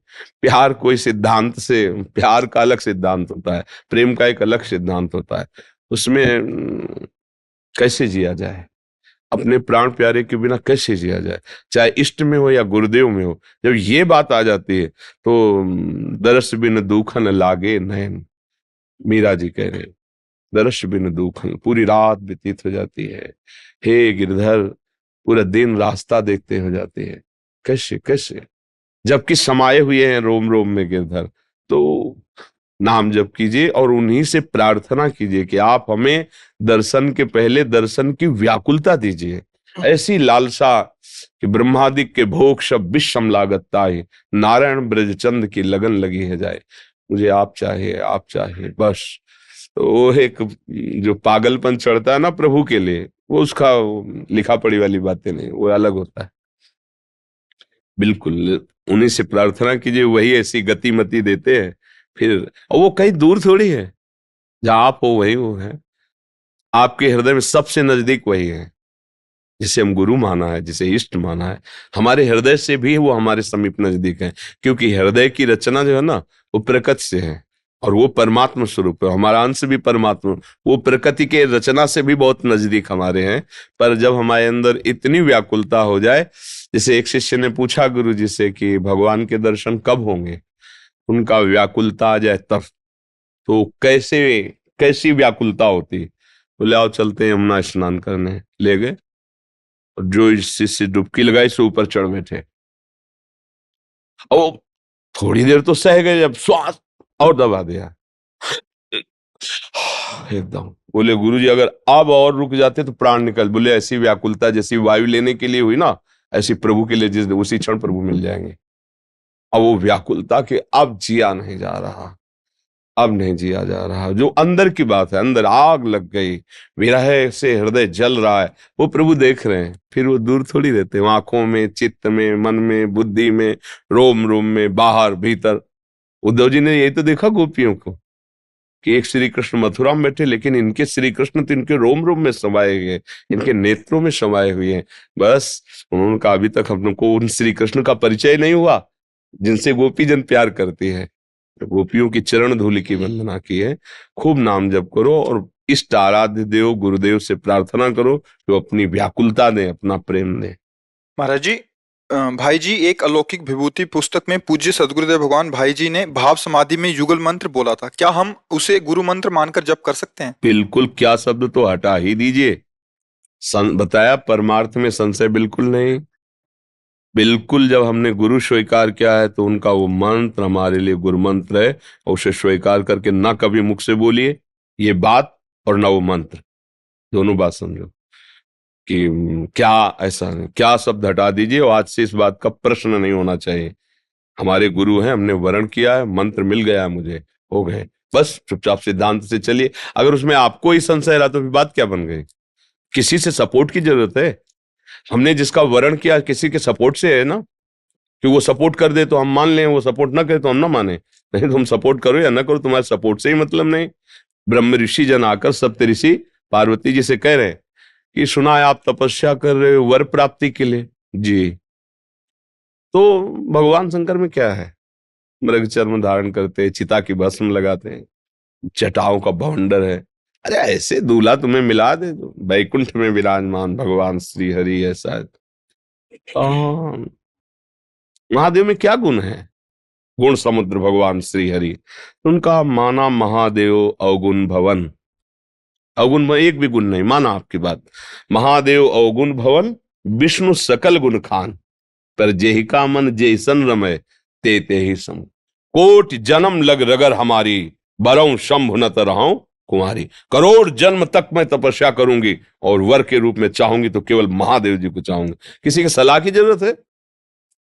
प्यार कोई सिद्धांत से, प्यार का अलग सिद्धांत होता है, प्रेम का एक अलग सिद्धांत होता है। उसमें कैसे जिया जाए, अपने प्राण प्यारे के बिना कैसे जिया जाए, चाहे इष्ट में हो या गुरुदेव में हो। जब ये बात आ जाती है तो दरस बिन दूखन लागे नैन, मीरा जी कह रहे हैं, दरस बिन दूखन, पूरी रात व्यतीत हो जाती है। हे गिरधर, पूरा दिन रास्ता देखते हो जाती है, कैसे कैसे, जबकि समाये हुए हैं रोम रोम में गिरधर। तो नाम जप कीजिए और उन्हीं से प्रार्थना कीजिए कि आप हमें दर्शन के पहले दर्शन की व्याकुलता दीजिए। ऐसी लालसा कि ब्रह्मादिक के भोग सब विषम लागत ताहि, नारायण ब्रजचंद की लगन लगी है जाए। मुझे आप चाहिए बस। तो वो एक जो पागलपन चढ़ता है ना प्रभु के लिए, वो उसका लिखा पढ़ी वाली बातें नहीं, वो अलग होता है। बिल्कुल उन्हीं से प्रार्थना कीजिए, वही ऐसी गतिमति देते हैं। फिर और वो कहीं दूर थोड़ी है, जहां आप हो वही वो है। आपके हृदय में सबसे नजदीक वही है जिसे हम गुरु माना है, जिसे इष्ट माना है। हमारे हृदय से भी वो हमारे समीप नजदीक है, क्योंकि हृदय की रचना जो है ना, वो प्रकृति से है और वो परमात्मा स्वरूप है। हमारा अंश भी परमात्मा, वो प्रकृति के रचना से भी बहुत नजदीक हमारे हैं। पर जब हमारे अंदर इतनी व्याकुलता हो जाए, जैसे एक शिष्य ने पूछा गुरु जी से कि भगवान के दर्शन कब होंगे, उनका व्याकुलता आ जाए तब। तो कैसी व्याकुलता होती। बोले आओ चलते हैं यमुना स्नान करने, ले गए। और जो इस शिष्य डुबकी लगाई से ऊपर चढ़ बैठे, और थोड़ी देर तो सह गए, जब श्वास और दबा दिया एकदम। बोले गुरुजी अगर अब और रुक जाते तो प्राण निकल। बोले ऐसी व्याकुलता जैसी वायु लेने के लिए हुई ना, ऐसी प्रभु के लिए जिस उसी क्षण प्रभु मिल जाएंगे। अब वो व्याकुलता के अब जिया नहीं जा रहा, अब नहीं जिया जा रहा। जो अंदर की बात है, अंदर आग लग गई, विरह से हृदय जल रहा है, वो प्रभु देख रहे हैं। फिर वो दूर थोड़ी रहते हैं, आंखों में, चित्त में, मन में, बुद्धि में, रोम रोम में, बाहर भीतर। उद्धव जी ने यही तो देखा गोपियों को कि एक श्री कृष्ण मथुरा में बैठे, लेकिन इनके श्री कृष्ण तो इनके रोम रोम में समाये गए, इनके नेत्रों में समाये हुए हैं। बस उन्होंने कहा अभी तक हम लोग को उन श्री कृष्ण का परिचय नहीं हुआ जिनसे गोपी जन प्यार करती है। गोपियों की चरण धूलि की वंदना की है। खूब नाम जप करो और इष्ट आराध्य देव गुरुदेव से प्रार्थना करो जो अपनी व्याकुलता दे, अपना प्रेम दे।
महाराज जी, भाई जी, एक अलौकिक विभूति पुस्तक में पूज्य सदगुरुदेव भगवान भाई जी ने भाव समाधि में युगल मंत्र बोला था, क्या हम उसे गुरु मंत्र मानकर जप कर सकते हैं?
बिल्कुल, क्या शब्द तो हटा ही दीजिए। बताया परमार्थ में संशय बिल्कुल नहीं। बिल्कुल जब हमने गुरु स्वीकार किया है तो उनका वो मंत्र हमारे लिए गुरु मंत्र है, और उसे स्वीकार करके ना कभी मुख से बोलिए ये बात और ना वो मंत्र, दोनों बात समझो कि क्या ऐसा नहीं, क्या शब्द हटा दीजिए। और आज से इस बात का प्रश्न नहीं होना चाहिए। हमारे गुरु हैं, हमने वर्ण किया है, मंत्र मिल गया है मुझे, हो गए, बस चुपचाप सिद्धांत से चलिए। अगर उसमें आपको ही संशय रहा तो फिर बात क्या बन गई? किसी से सपोर्ट की जरूरत है? हमने जिसका वर्ण किया किसी के सपोर्ट से है ना, कि वो सपोर्ट कर दे तो हम मान लें, वो सपोर्ट ना करे तो हम ना माने। नहीं तो हम सपोर्ट करो या ना करो, तुम्हारे सपोर्ट से ही मतलब नहीं। ब्रह्म ऋषि जन आकर सप्त ऋषि पार्वती जी से कह रहे हैं कि सुना है आप तपस्या कर रहे हो वर प्राप्ति के लिए जी। तो भगवान शंकर में क्या है? मृग चर्म धारण करते हैं, चिता की भस्म लगाते हैं, जटाओं का बवंडर है। अरे ऐसे दूल्हा तुम्हें मिला दे तो वैकुंठ में विराजमान भगवान श्री हरि है शायद। महादेव में क्या गुण है? गुण समुद्र भगवान श्री हरि, उनका माना महादेव अवगुण भवन। अवगुण में एक भी गुण नहीं, माना आपकी बात। महादेव अवगुण भवन, विष्णु सकल गुण खान, पर जेहि का मन जैसन रमय ते ते ही सम। कोट जन्म लग रगर हमारी, बरऊं शंभु न तरहूं कुमारी। करोड़ जन्म तक मैं तपस्या करूंगी और वर के रूप में चाहूंगी तो केवल महादेव जी को चाहूंगी। किसी की सलाह की जरूरत है?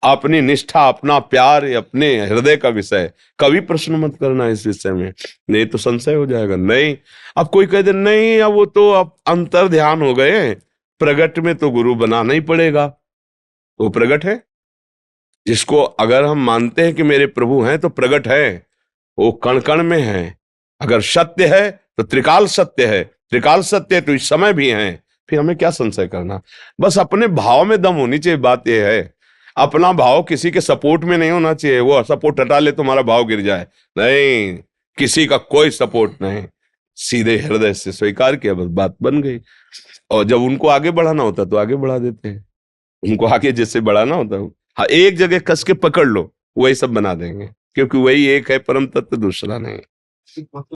अपनी निष्ठा, अपना प्यार, अपने हृदय का विषय, कभी प्रश्न मत करना इस विषय में, नहीं तो संशय हो जाएगा। नहीं, अब कोई कह दे नहीं अब वो तो अब अंतर ध्यान हो गए, प्रगट में तो गुरु बनाना ही पड़ेगा। वो प्रगट है, जिसको अगर हम मानते हैं कि मेरे प्रभु हैं तो प्रगट है, वो कण कण में है। अगर सत्य है तो त्रिकाल सत्य है, त्रिकाल सत्य है तो इस समय भी है। फिर हमें क्या संशय करना? बस अपने भाव में दम होनी चाहिए। बात यह है, अपना भाव किसी के सपोर्ट में नहीं होना चाहिए। वो सपोर्ट हटा ले तुम्हारा भाव गिर जाए, नहीं, किसी का कोई सपोर्ट नहीं, सीधे हृदय से स्वीकार किया, बस बात बन गई। और जब उनको आगे बढ़ाना होता तो आगे बढ़ा देते हैं, उनको आगे जैसे बढ़ाना होता है। हाँ, एक जगह कस के पकड़ लो, वही सब बना देंगे, क्योंकि वही एक है परम तत्व, दूसरा नहीं।